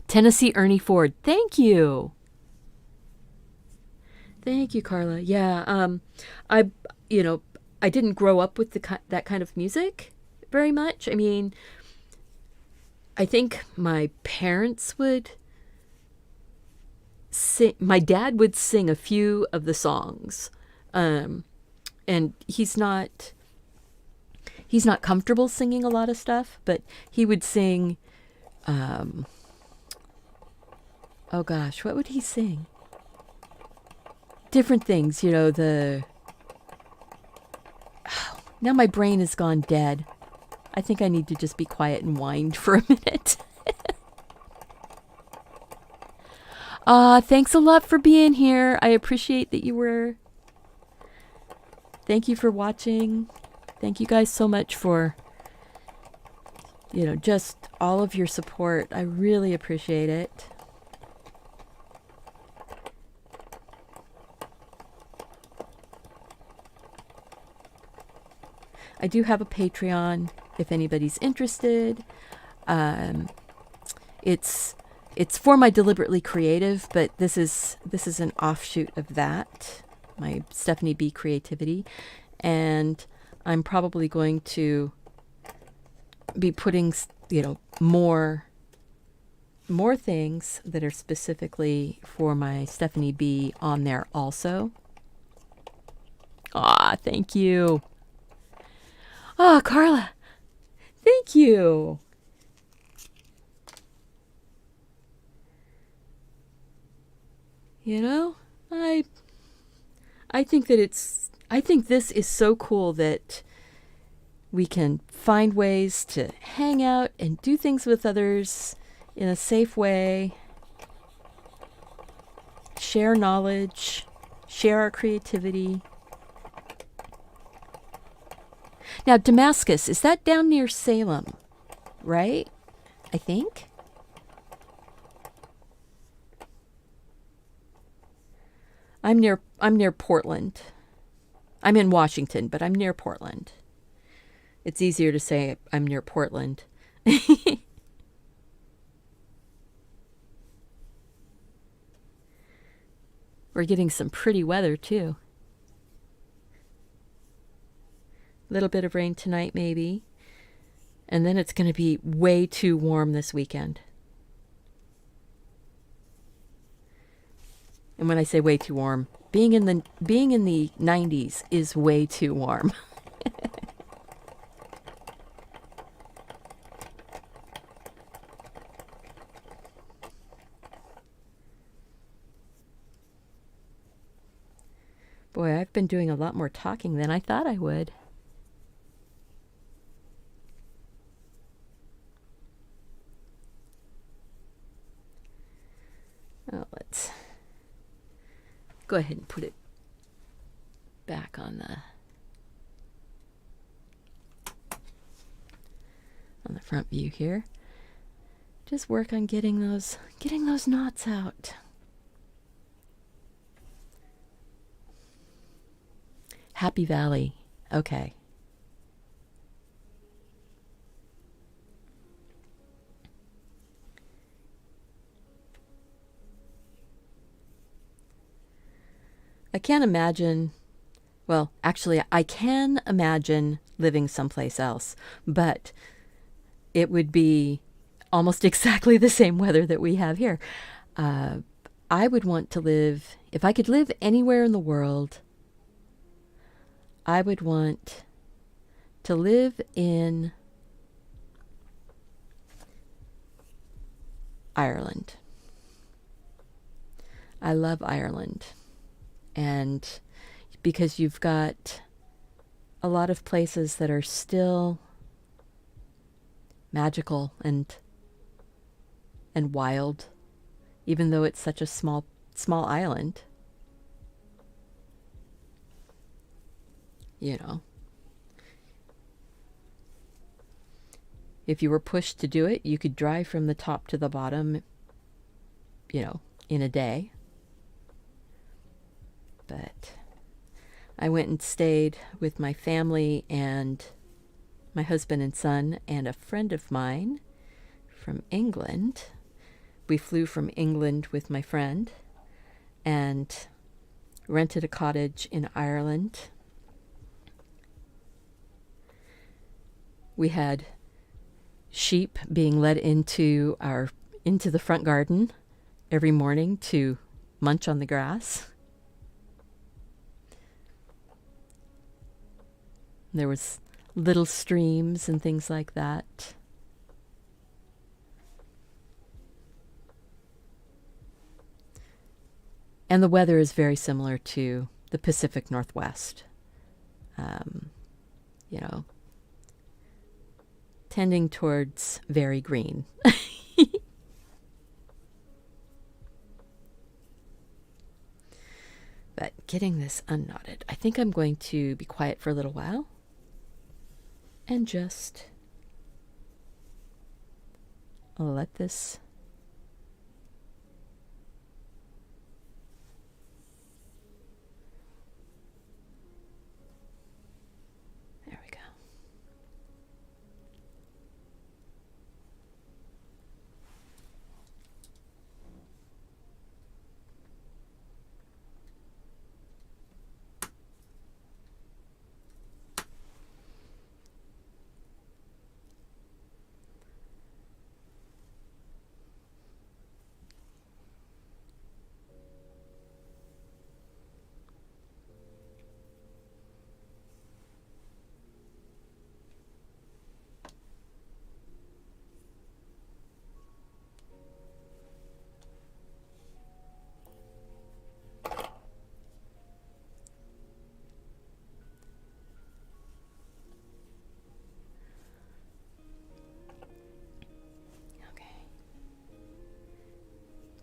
Tennessee Ernie Ford, thank you. Thank you, Carla. Yeah, I didn't grow up with that kind of music very much. I mean, I think my parents would sing. My dad would sing a few of the songs, and he's not comfortable singing a lot of stuff, but he would sing. Oh gosh, what would he sing? Different things, now my brain has gone dead. I think I need to just be quiet and wind for a minute. Thanks a lot for being here. I appreciate that you were. Thank you for watching. Thank you guys so much for, just all of your support. I really appreciate it. I do have a Patreon if anybody's interested. It's for my Deliberately Creative, but this is an offshoot of that, my Stephanie B Creativity, and I'm probably going to be putting more things that are specifically for my Stephanie B on there also. Thank you. Carla, thank you. I think this is so cool that we can find ways to hang out and do things with others in a safe way, share knowledge, share our creativity. Now, Damascus, is that down near Salem, right? I think. I'm near Portland. I'm in Washington, but I'm near Portland. It's easier to say I'm near Portland. We're getting some pretty weather, too. A little bit of rain tonight, maybe. And then it's going to be way too warm this weekend. And when I say way too warm, being in the 90s is way too warm. Boy, I've been doing a lot more talking than I thought I would. Oh, let's go ahead and put it back on the front view here. Just work on getting those knots out. Happy Valley. Okay. I can't imagine, well, actually, I can imagine living someplace else, but it would be almost exactly the same weather that we have here. I would want to live, if I could live anywhere in the world, I would want to live in Ireland. I love Ireland. And because you've got a lot of places that are still magical and wild, even though it's such a small island. You know, if you were pushed to do it, you could drive from the top to the bottom, you know, in a day. But I went and stayed with my family and my husband and son and a friend of mine from England. We flew from England with my friend and rented a cottage in Ireland. We had sheep being led into the front garden every morning to munch on the grass. There was little streams and things like that. And the weather is very similar to the Pacific Northwest. You know, tending towards very green. But getting this unknotted, I think I'm going to be quiet for a little while and just let this there we go.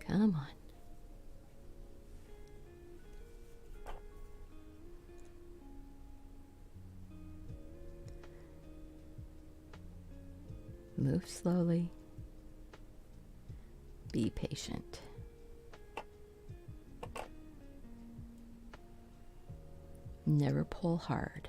Come on. Move slowly. Be patient. Never pull hard.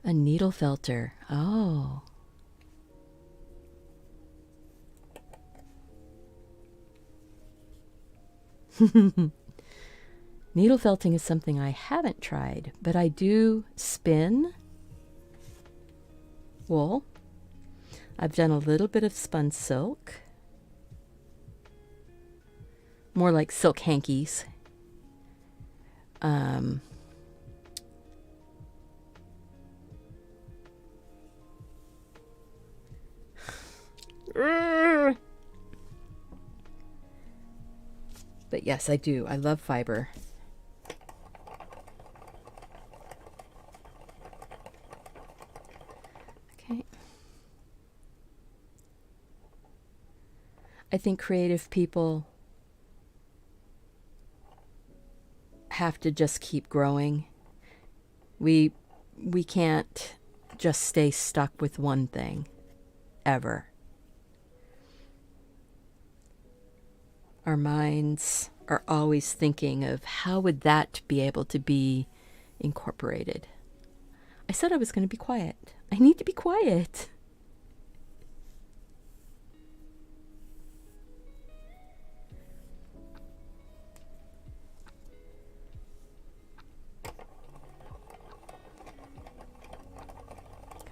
A needle felter. Oh. Needle felting is something I haven't tried, but I do spin wool. I've done a little bit of spun silk. More like silk hankies. But yes, I do. I love fiber. Okay. I think creative people have to just keep growing. We can't just stay stuck with one thing ever. Our minds are always thinking of how would that be able to be incorporated. I said I was going to be quiet. I need to be quiet.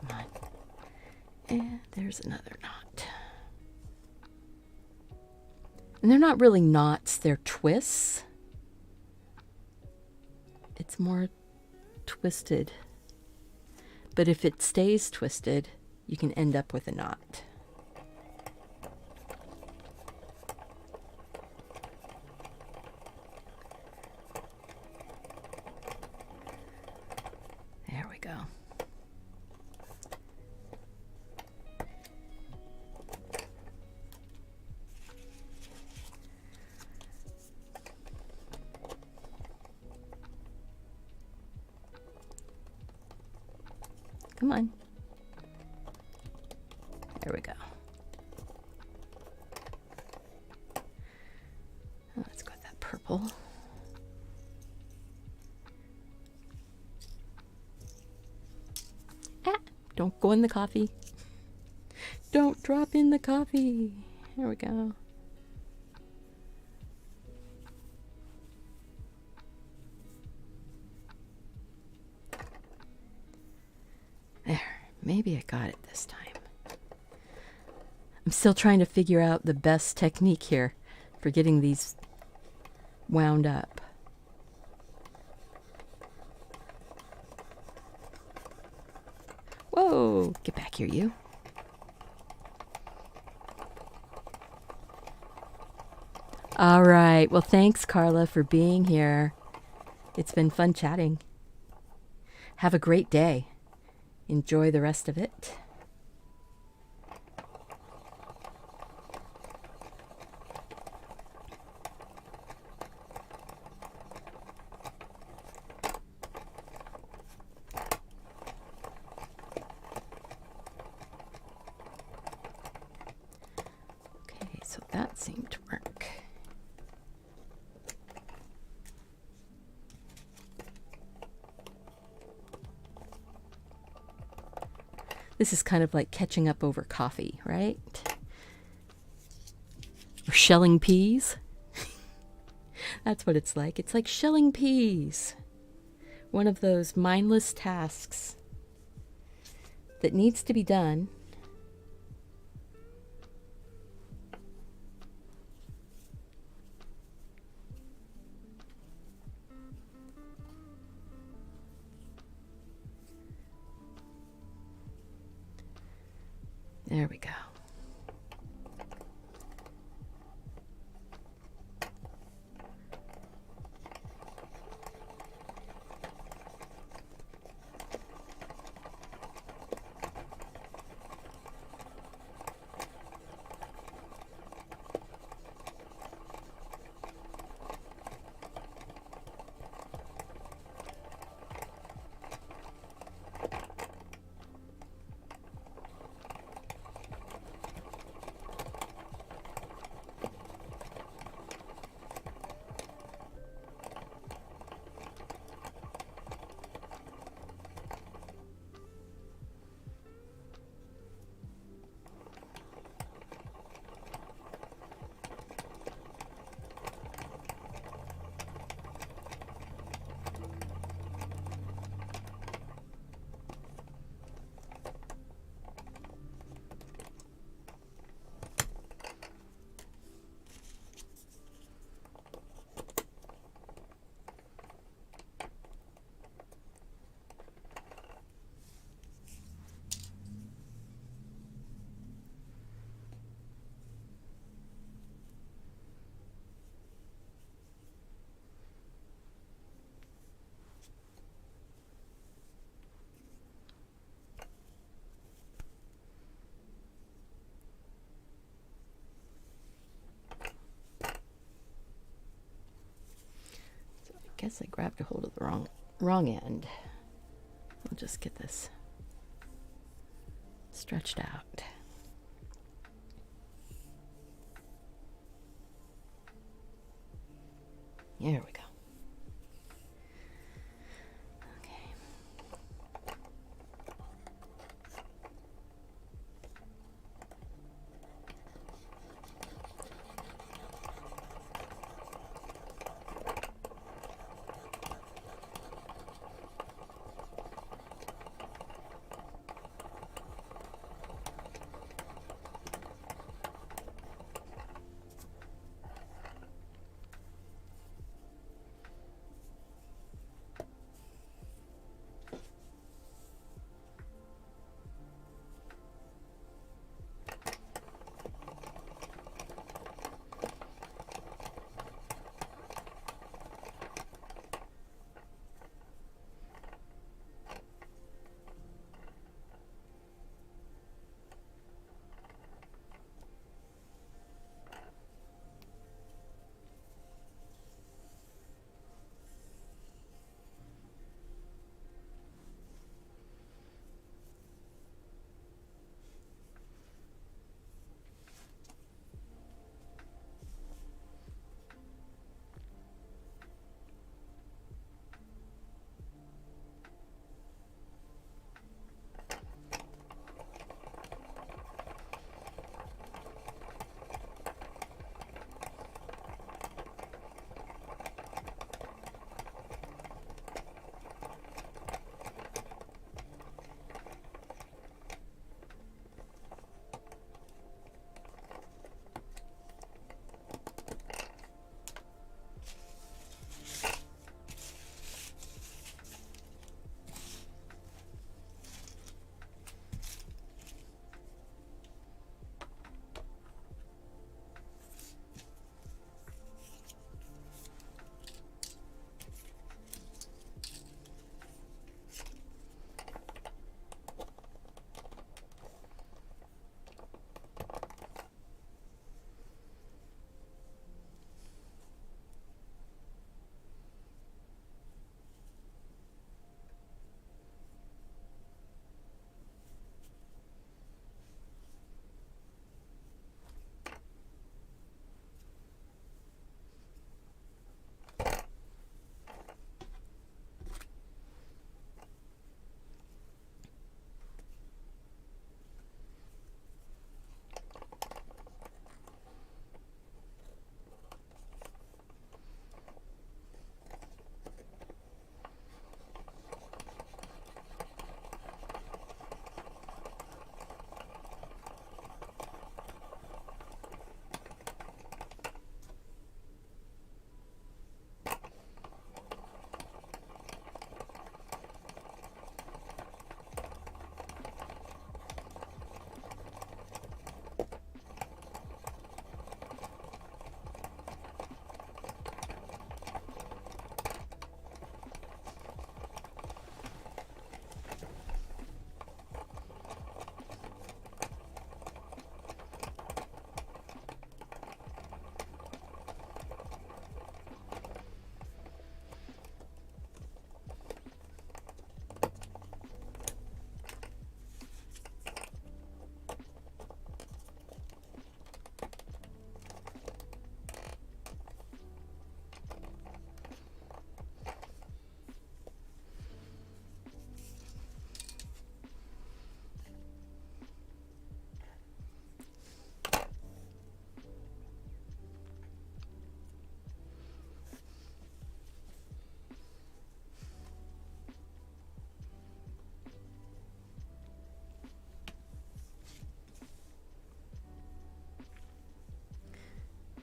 Come on. And there's another knot. And they're not really knots, they're twists. It's more twisted. But if it stays twisted, you can end up with a knot. There we go. Come on. There we go. Oh, let's go with that purple. Ah, don't go in the coffee. Don't drop in the coffee. There we go. There, maybe I got it this time. I'm still trying to figure out the best technique here for getting these wound up. Whoa, get back here, you. All right, well, thanks, Carla, for being here. It's been fun chatting. Have a great day. Enjoy the rest of it. Okay, so that seemed to work. This is kind of like catching up over coffee, right? Or shelling peas. That's what it's like. It's like shelling peas. One of those mindless tasks that needs to be done. There we go. guess I grabbed a hold of the wrong end. I'll just get this stretched out. There we go.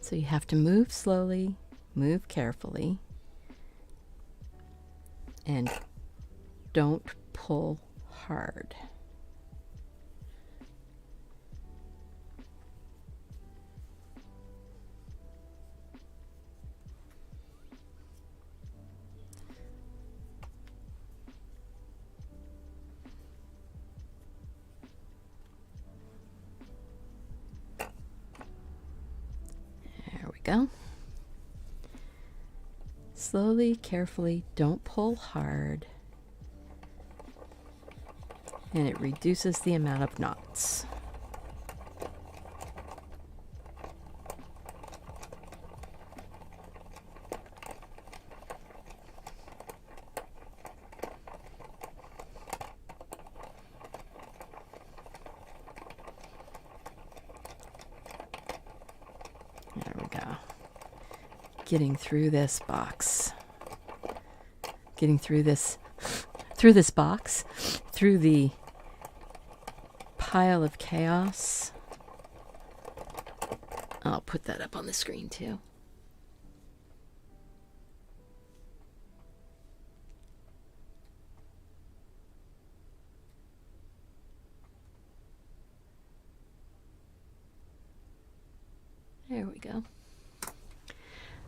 So you have to move slowly, move carefully, and don't pull hard. There we go. Slowly, carefully, don't pull hard. And it reduces the amount of knots. There we go. Getting through this box. Getting through this box, through the pile of chaos. I'll put that up on the screen too. There we go.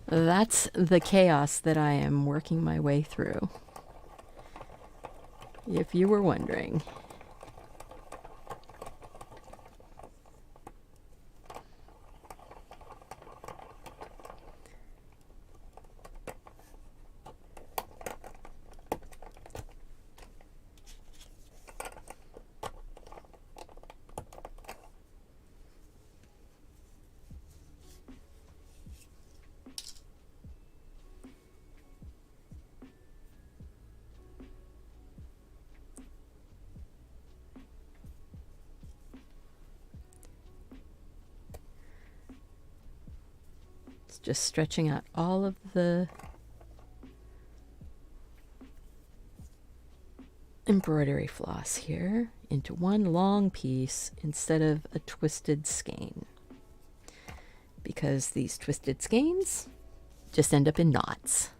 That's the chaos that I am working my way through, if you were wondering. Just stretching out all of the embroidery floss here into one long piece instead of a twisted skein, because these twisted skeins just end up in knots.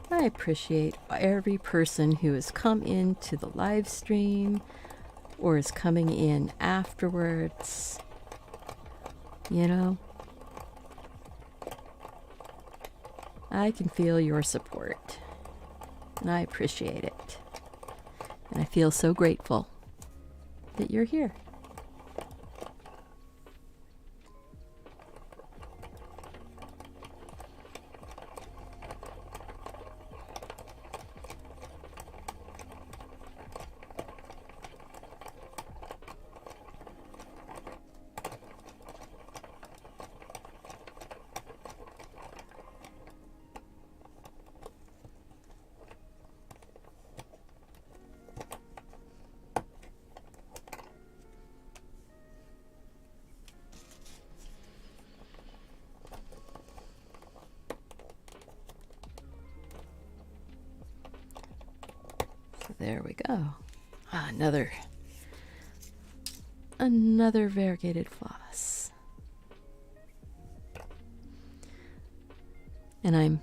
I appreciate every person who has come into the live stream or is coming in afterwards. You know, I can feel your support, and I appreciate it. And I feel so grateful that you're here. There we go. Ah, another variegated floss. And I'm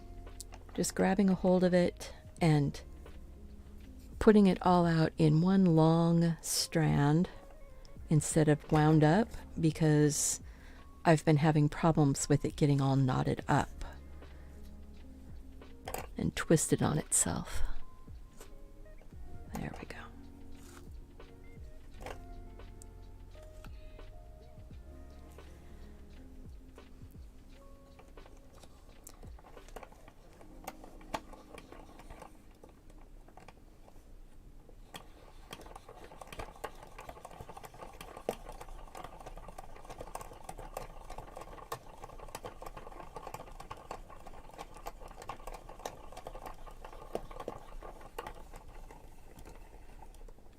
just grabbing a hold of it and putting it all out in one long strand instead of wound up, because I've been having problems with it getting all knotted up and twisted on itself. There we go.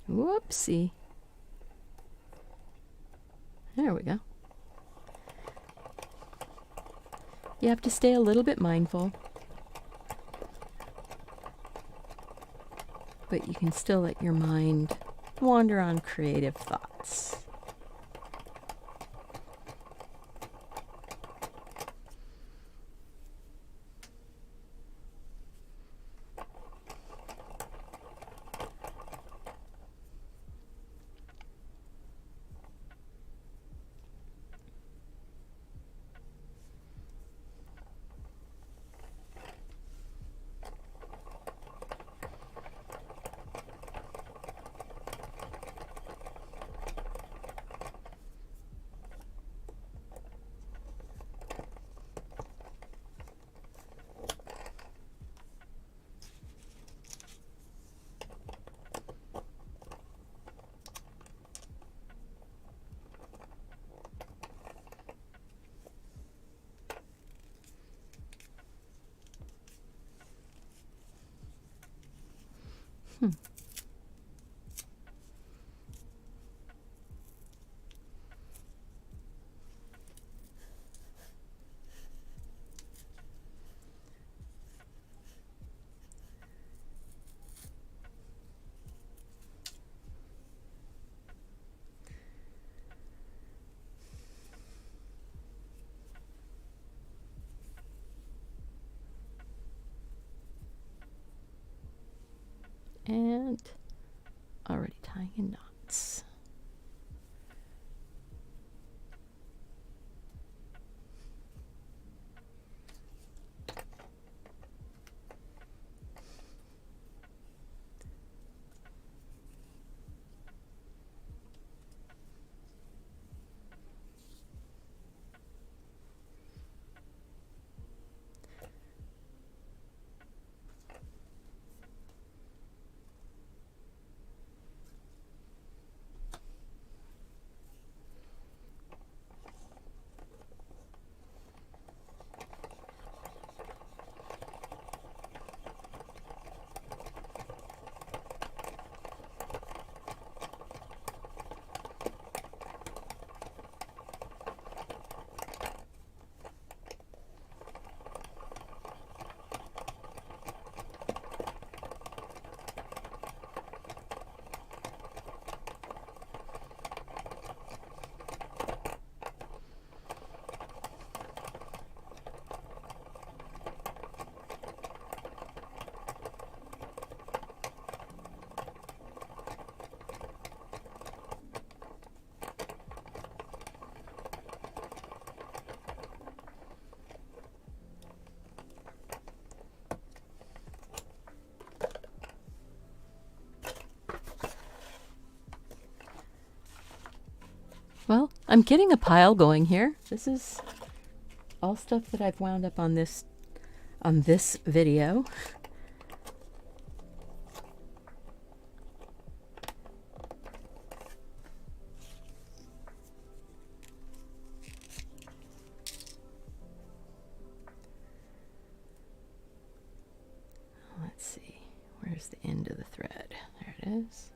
Whoopsie. There we go. You have to stay a little bit mindful, but you can still let your mind wander on creative thoughts. And already tying in knots. Well, I'm getting a pile going here. This is all stuff that I've wound up on this video. Let's see. Where's the end of the thread? There it is.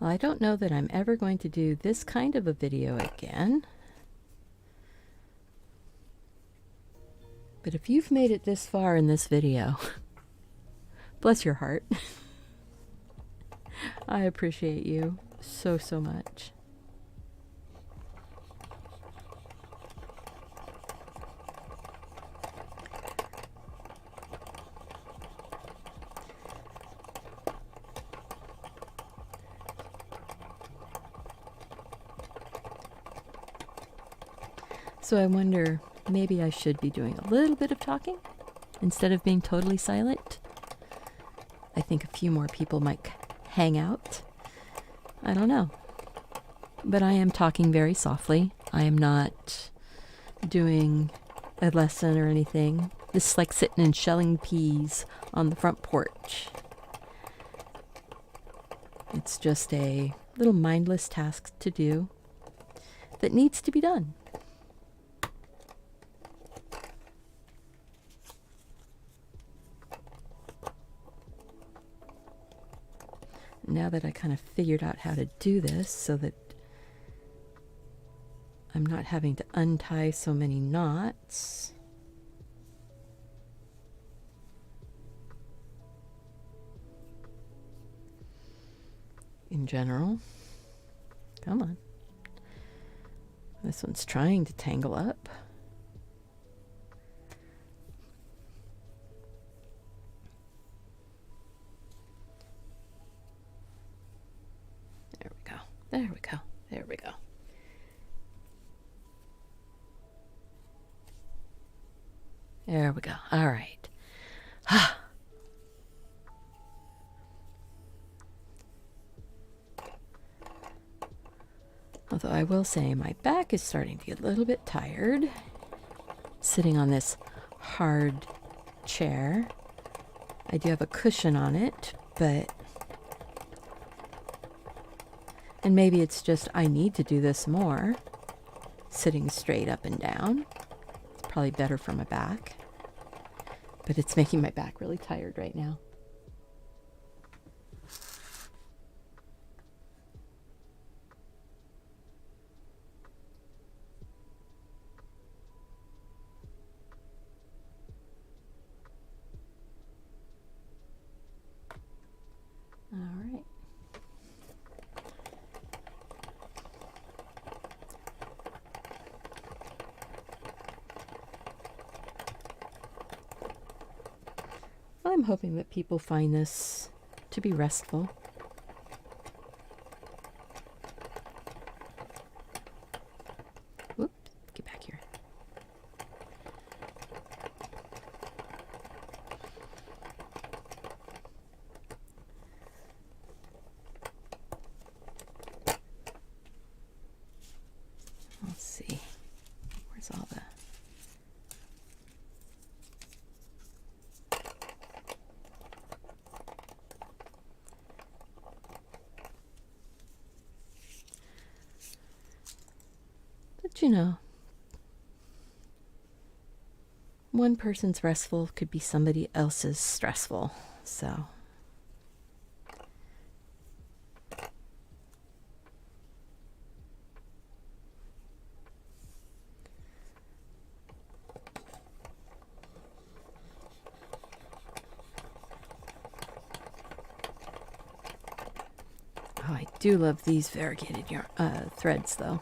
Well, I don't know that I'm ever going to do this kind of a video again. But if you've made it this far in this video, bless your heart. I appreciate you so, so much. So I wonder, maybe I should be doing a little bit of talking instead of being totally silent. I think a few more people might hang out. I don't know. But I am talking very softly. I am not doing a lesson or anything. This is like sitting and shelling peas on the front porch. It's just a little mindless task to do that needs to be done. Now that I kind of figured out how to do this so that I'm not having to untie so many knots. In general. Come on. This one's trying to tangle up. There we go. There we go. There we go. There we go. All right. Although I will say my back is starting to get a little bit tired sitting on this hard chair. I do have a cushion on it, but... And maybe it's just I need to do this more, sitting straight up and down. It's probably better for my back, but it's making my back really tired right now. All right. I'm hoping that people find this to be restful. Whoop, get back here. Let's see. Where's all the... But you know, one person's restful could be somebody else's stressful, so... Oh, I do love these variegated threads, though.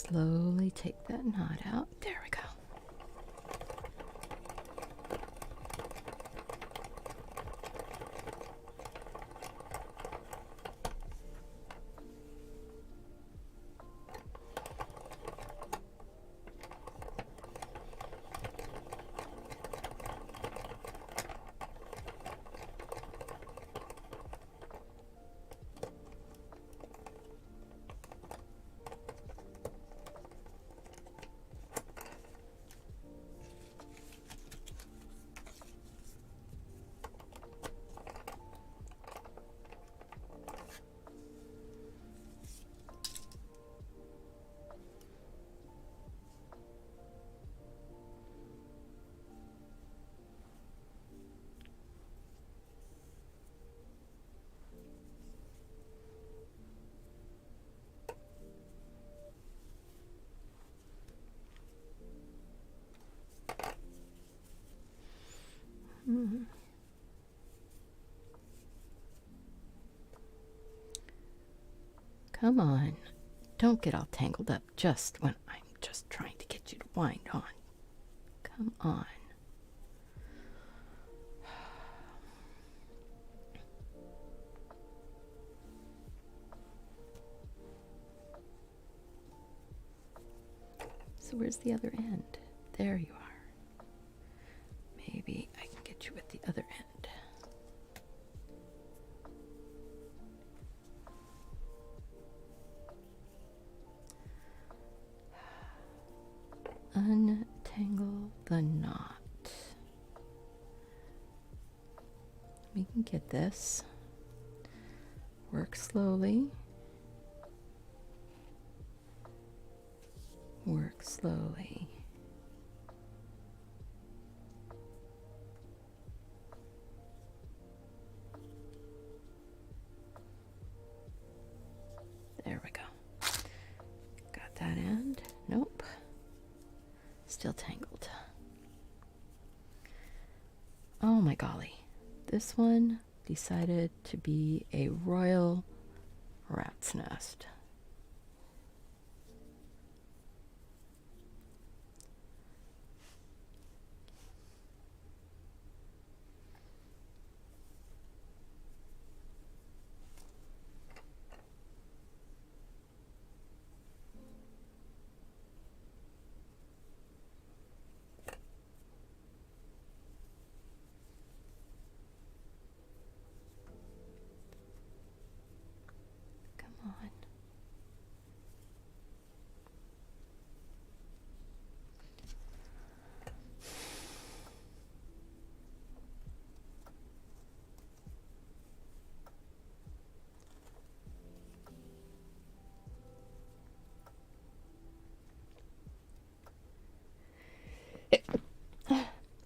Slowly take that knot out. There we go. Come on. Don't get all tangled up just when I'm just trying to get you to wind on. Come on. So where's the other end? There you are. Maybe I can get you at the other end. Untangle the knot. We can get this. Work slowly. Work slowly. There we go. Got that end. Nope. Still tangled. Oh my golly. This one decided to be a royal rat's nest.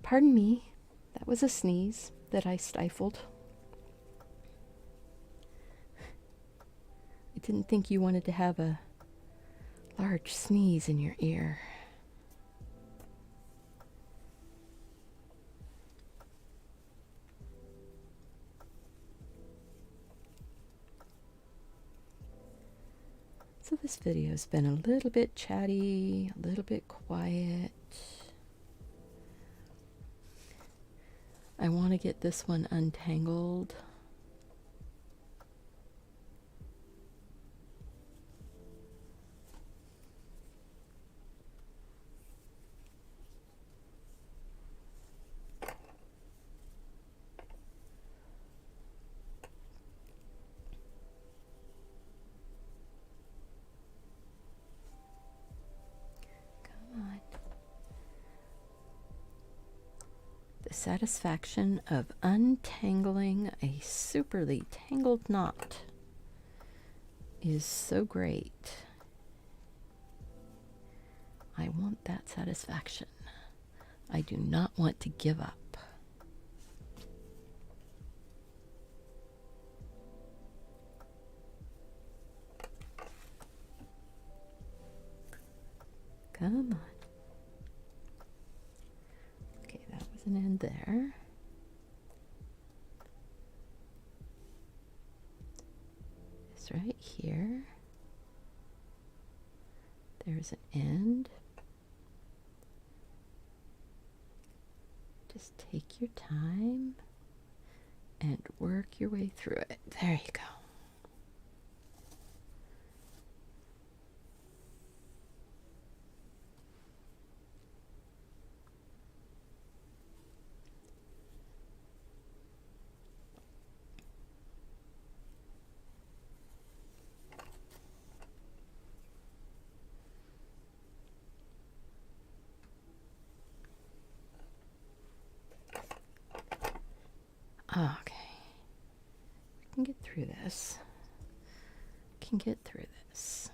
Pardon me, that was a sneeze that I stifled. I didn't think you wanted to have a large sneeze in your ear. So this video's been a little bit chatty, a little bit quiet. I want to get this one untangled. The satisfaction of untangling a superly tangled knot is so great. I want that satisfaction. I do not want to give up. Come on. Okay, that was an end there. This right here. There's an end. Just take your time and work your way through it. There you go. Okay, we can get through this. Can get through this.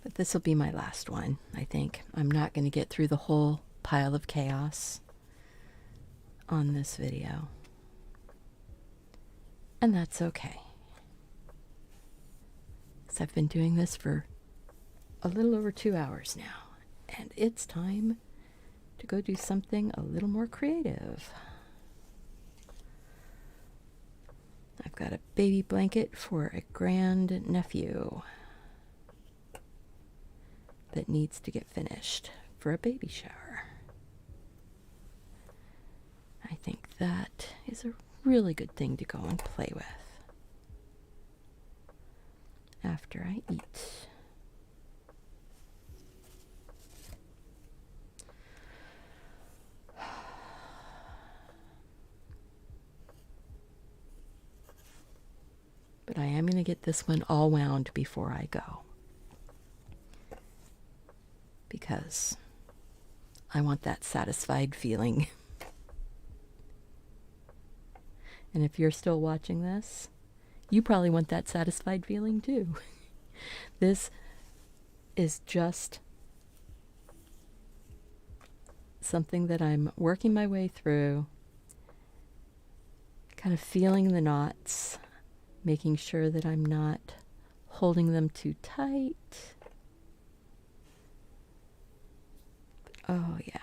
But this will be my last one, I think. I'm not going to get through the whole pile of chaos on this video. And that's okay. Because I've been doing this for a little over 2 hours now. And it's time to go do something a little more creative. I've got a baby blanket for a grandnephew that needs to get finished for a baby shower. I think that is a really good thing to go and play with after I eat. But I am going to get this one all wound before I go, because I want that satisfied feeling. And if you're still watching this, you probably want that satisfied feeling too. This is just something that I'm working my way through, kind of feeling the knots, making sure that I'm not holding them too tight. Oh yeah.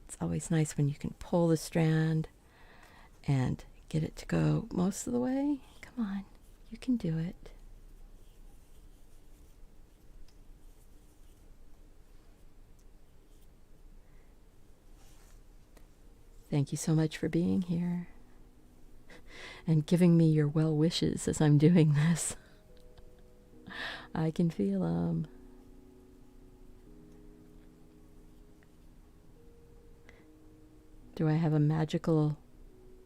It's always nice when you can pull the strand and get it to go most of the way. Come on, you can do it. Thank you so much for being here and giving me your well wishes as I'm doing this. I can feel them. Do I have a magical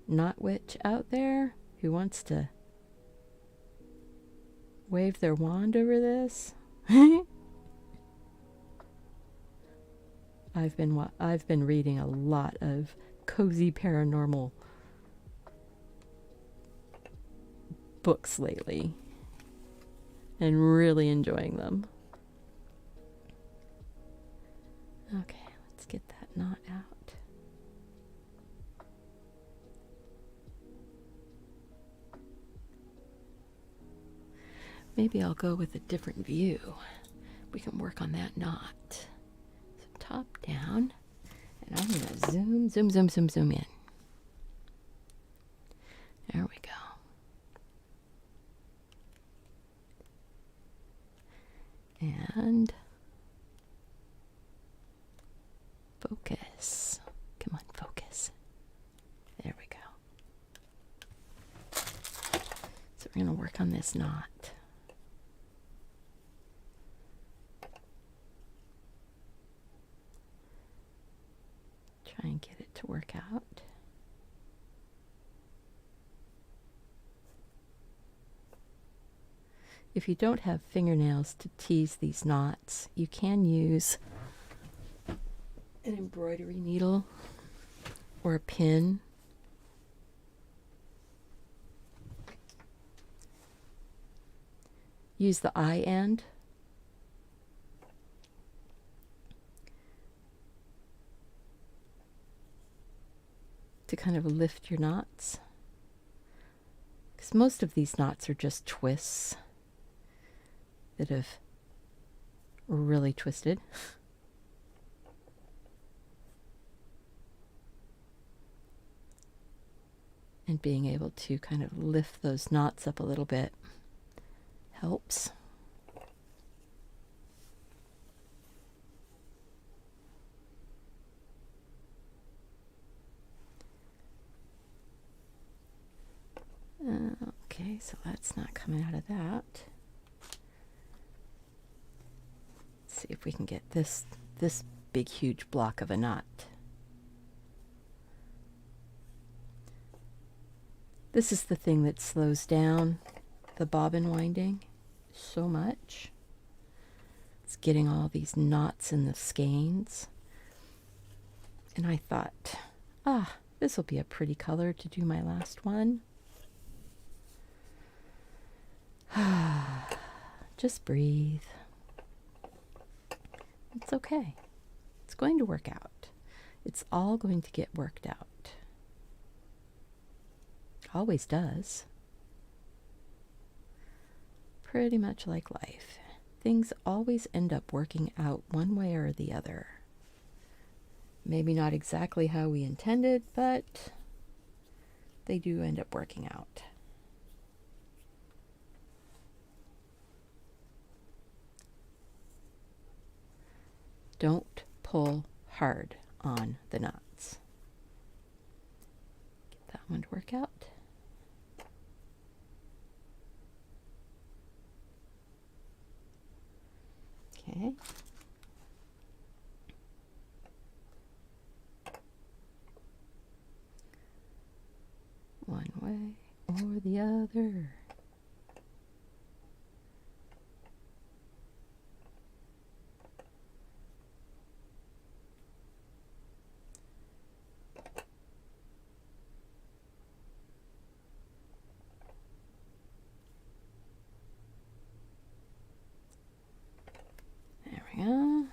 knot witch out there who wants to wave their wand over this? I've been reading a lot of cozy paranormal books lately and really enjoying them. Okay, let's get that knot out. Maybe I'll go with a different view. We can work on that knot. So top down, and I'm going to zoom in. There we go. And focus. Come on, focus. There we go. So we're going to work on this knot. Try and get it to work out. If you don't have fingernails to tease these knots, you can use an embroidery needle or a pin. Use the eye end. To kind of lift your knots. Because most of these knots are just twists that have really twisted. And being able to kind of lift those knots up a little bit helps. Okay, so that's not coming out of that. Let's see if we can get this big huge block of a knot. This is the thing that slows down the bobbin winding so much. It's getting all these knots in the skeins. And I thought, this will be a pretty color to do my last one. Just breathe. It's okay. It's going to work out. It's all going to get worked out. Always does. Pretty much like life. Things always end up working out one way or the other. Maybe not exactly how we intended, but they do end up working out. Don't pull hard on the knots. Get that one to work out. Okay. One way or the other. There we go.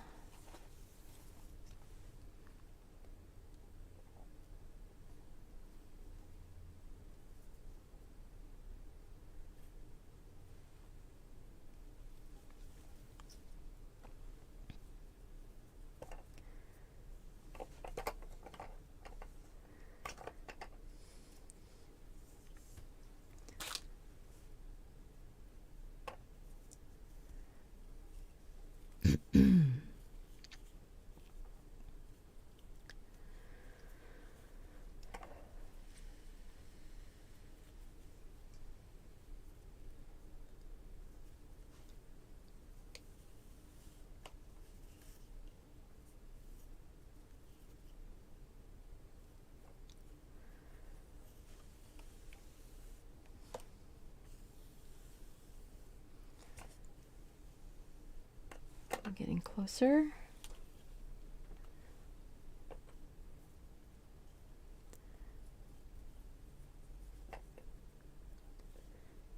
I'm getting closer.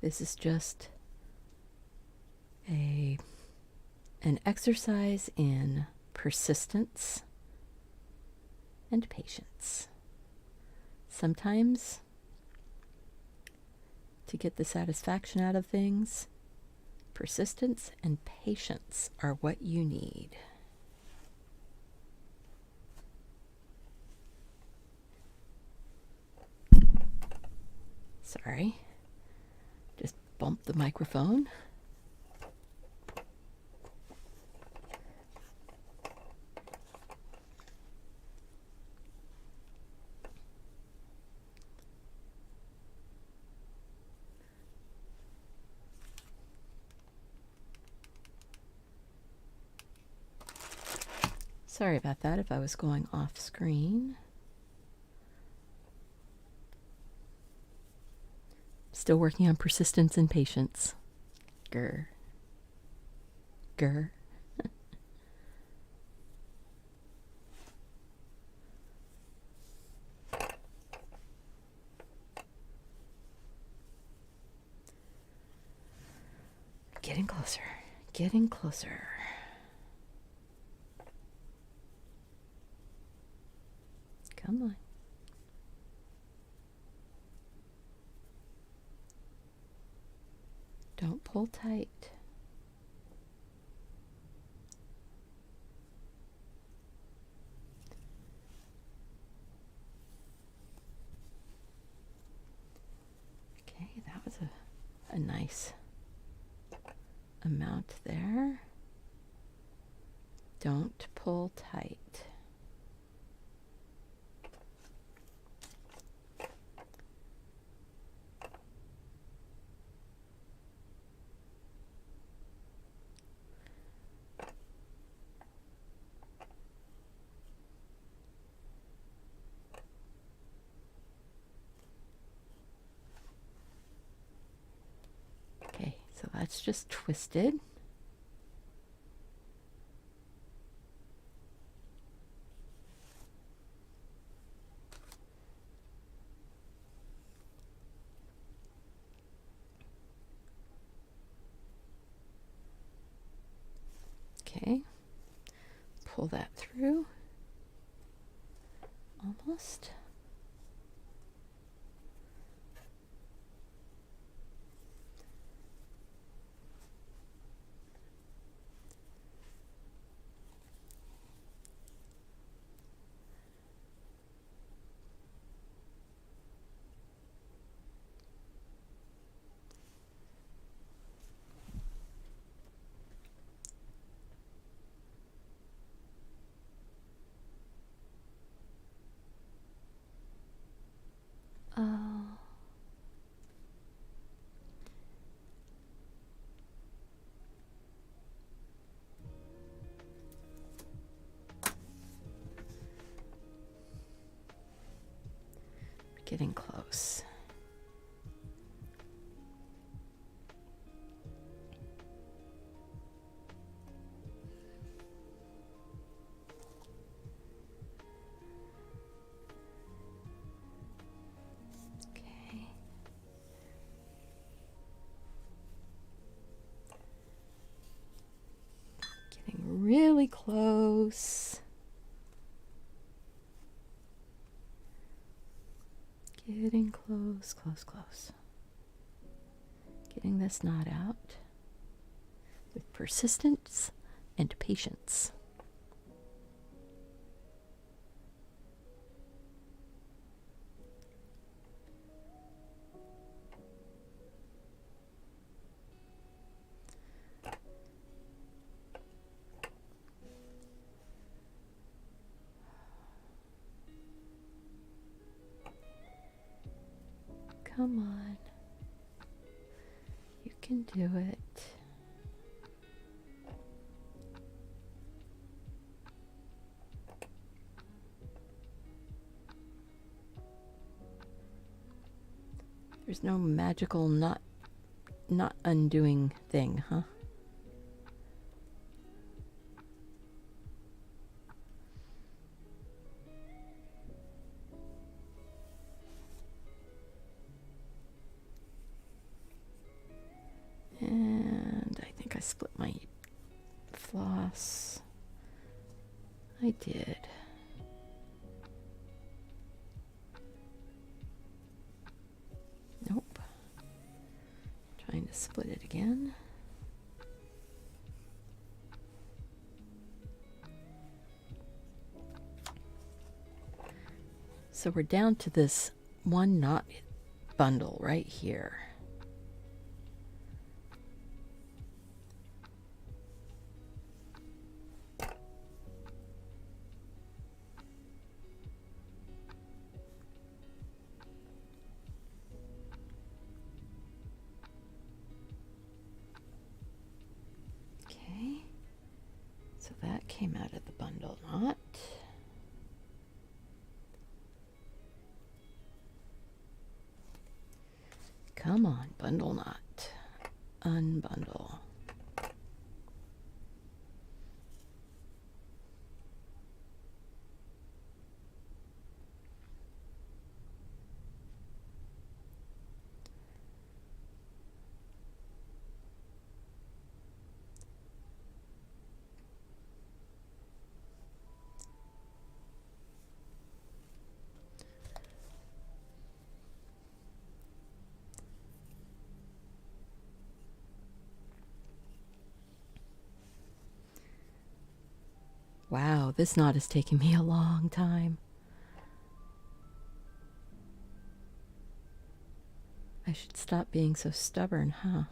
This is just an exercise in persistence and patience. Sometimes, to get the satisfaction out of things, persistence and patience are what you need. Sorry. Just bumped the microphone. Sorry about that if I was going off screen. Still working on persistence and patience. Grr. Grr. Getting closer. Getting closer. Come on. Don't pull tight. a nice amount there. Don't pull tight. Okay, so that's just twisted. Okay, pull that through, almost. Oh. Getting close. Okay. Getting really close. Getting close, close, close. Getting this knot out with persistence and patience. Come on. You can do it. There's no magical not undoing thing, huh? And I think I split my floss. I did. Nope. Trying to split it again. So we're down to this one knot bundle right here. So that came out of the bundle knot. Come on, bundle knot. Unbundle. Wow, this knot is taking me a long time. I should stop being so stubborn, huh?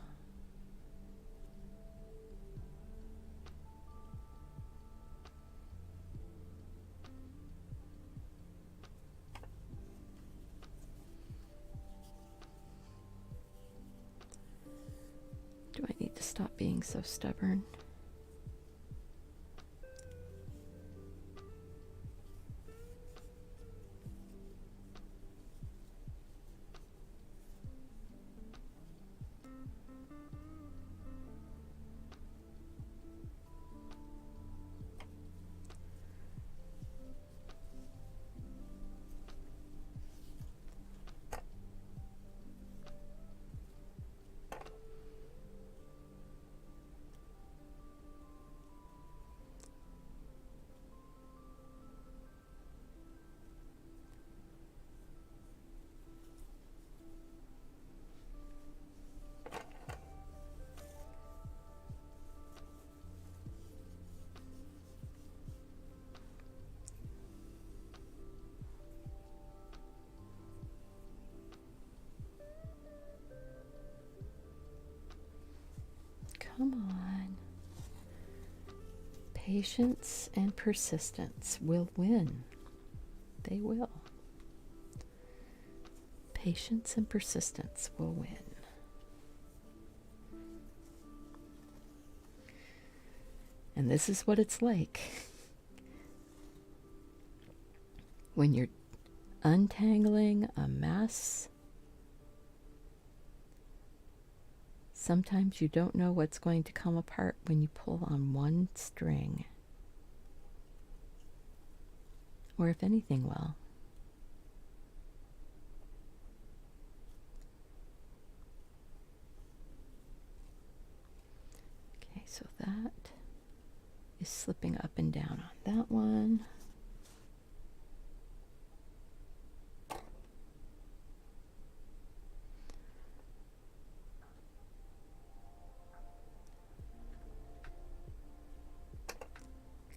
Do I need to stop being so stubborn? Come on. Patience and persistence will win. They will. Patience and persistence will win. And this is what it's like when you're untangling a mess. Sometimes you don't know what's going to come apart when you pull on one string. Or if anything will. Okay, so that is slipping up and down on that one.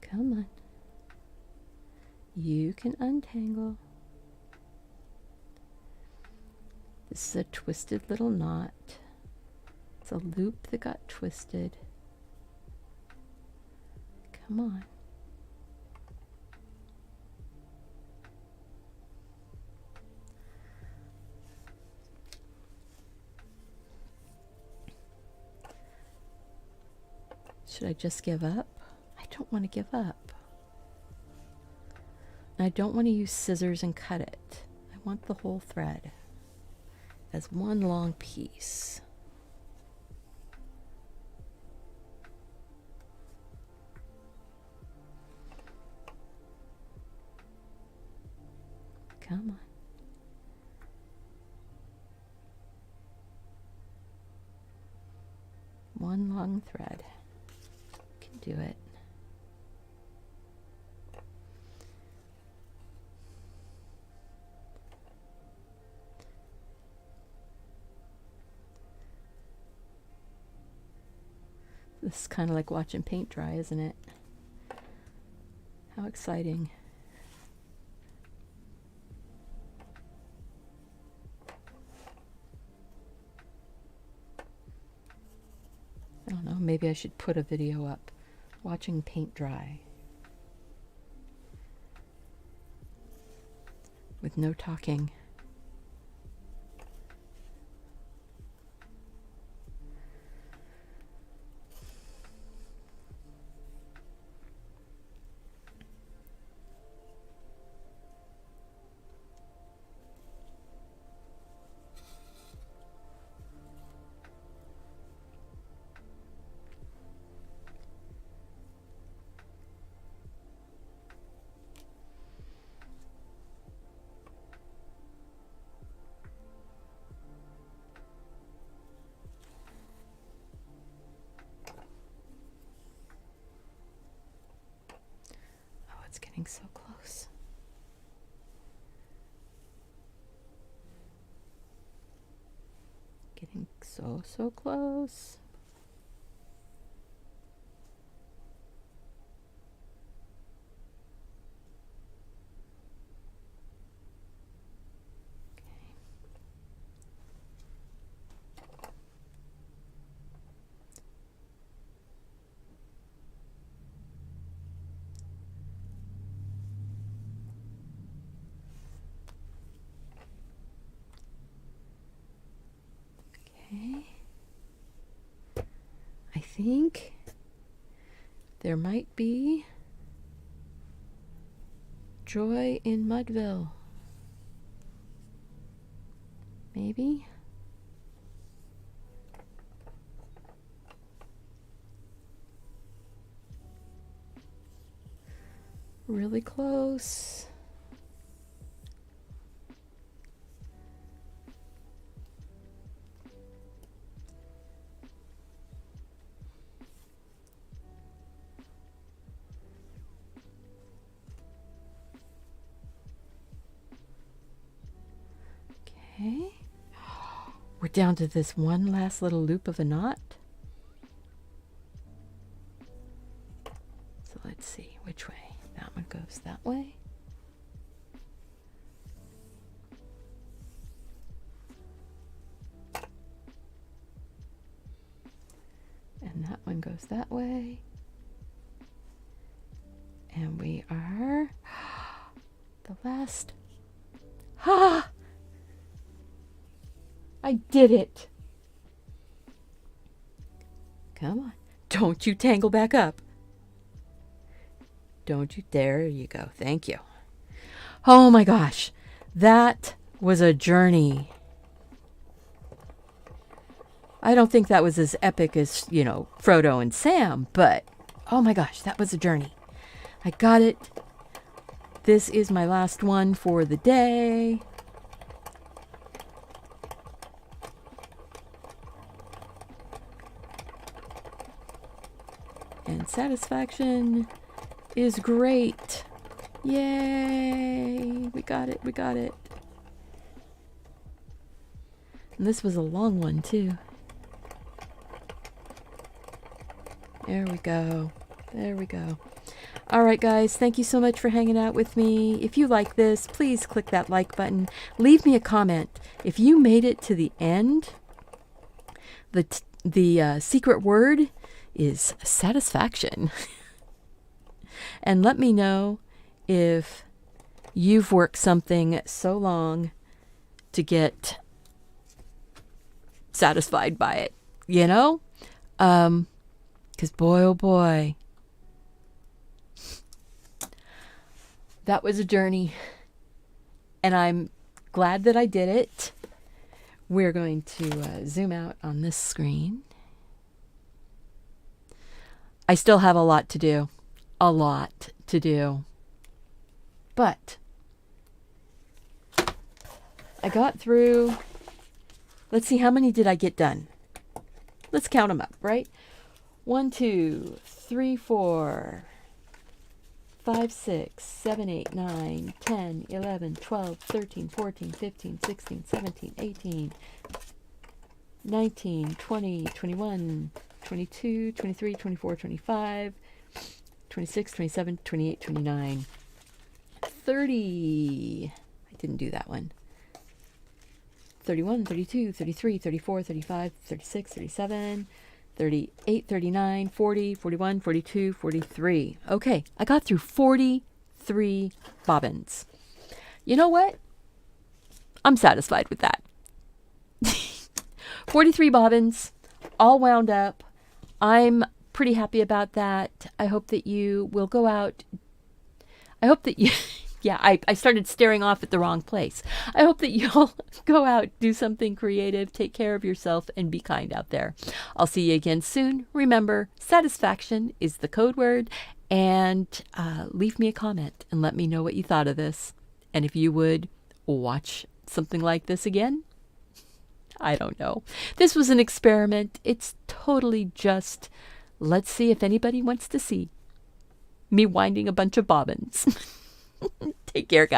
Come on. You can untangle. This is a twisted little knot. It's a loop that got twisted. Come on. Should I just give up? I don't want to give up. I don't want to use scissors and cut it. I want the whole thread as one long piece. Come on. One long thread. You can do it. This is kind of like watching paint dry, isn't it? How exciting. I don't know, maybe I should put a video up watching paint dry with no talking. It's getting so close. Getting so close. think there might be joy in Mudville. Maybe. Really close. Okay. We're down to this one last little loop of a knot. So let's see which way. That one goes that way. And that one goes that way. And we are the last. Ha! I did it. Come on. Don't you tangle back up. Don't you? There you go. Thank you. Oh my gosh. That was a journey. I don't think that was as epic as, Frodo and Sam, but oh my gosh, that was a journey. I got it. This is my last one for the day. And satisfaction is great. Yay! We got it, we got it. And this was a long one too. There we go. There we go. All right, guys, thank you so much for hanging out with me. If you like this, please click that like button. Leave me a comment. If you made it to the end, the secret word is satisfaction. And let me know if you've worked something so long to get satisfied by it, because boy, oh boy, that was a journey, and I'm glad that I did it. We're going to zoom out on this screen. I still have a lot to do. But I got through. Let's see, how many did I get done? Let's count them up, right? 1, 2, 3, 4, 5, 6, 7, 8, 9, 10, 11, 12, 13, 14, 15, 16, 17, 18, 19, 20, 21, 22, 23, 24, 25, 26, 27, 28, 29, 30. I didn't do that one. 31, 32, 33, 34, 35, 36, 37, 38, 39, 40, 41, 42, 43. Okay, I got through 43 bobbins. You know what? I'm satisfied with that. 43 bobbins, all wound up. I'm pretty happy about that. I hope that you will go out. I hope that you, I started staring off at the wrong place. I hope that you'll go out, do something creative, take care of yourself, and be kind out there. I'll see you again soon. Remember, satisfaction is the code word, and leave me a comment and let me know what you thought of this. And if you would watch something like this again, I don't know. This was an experiment. It's totally just, let's see if anybody wants to see me winding a bunch of bobbins. Take care, guys.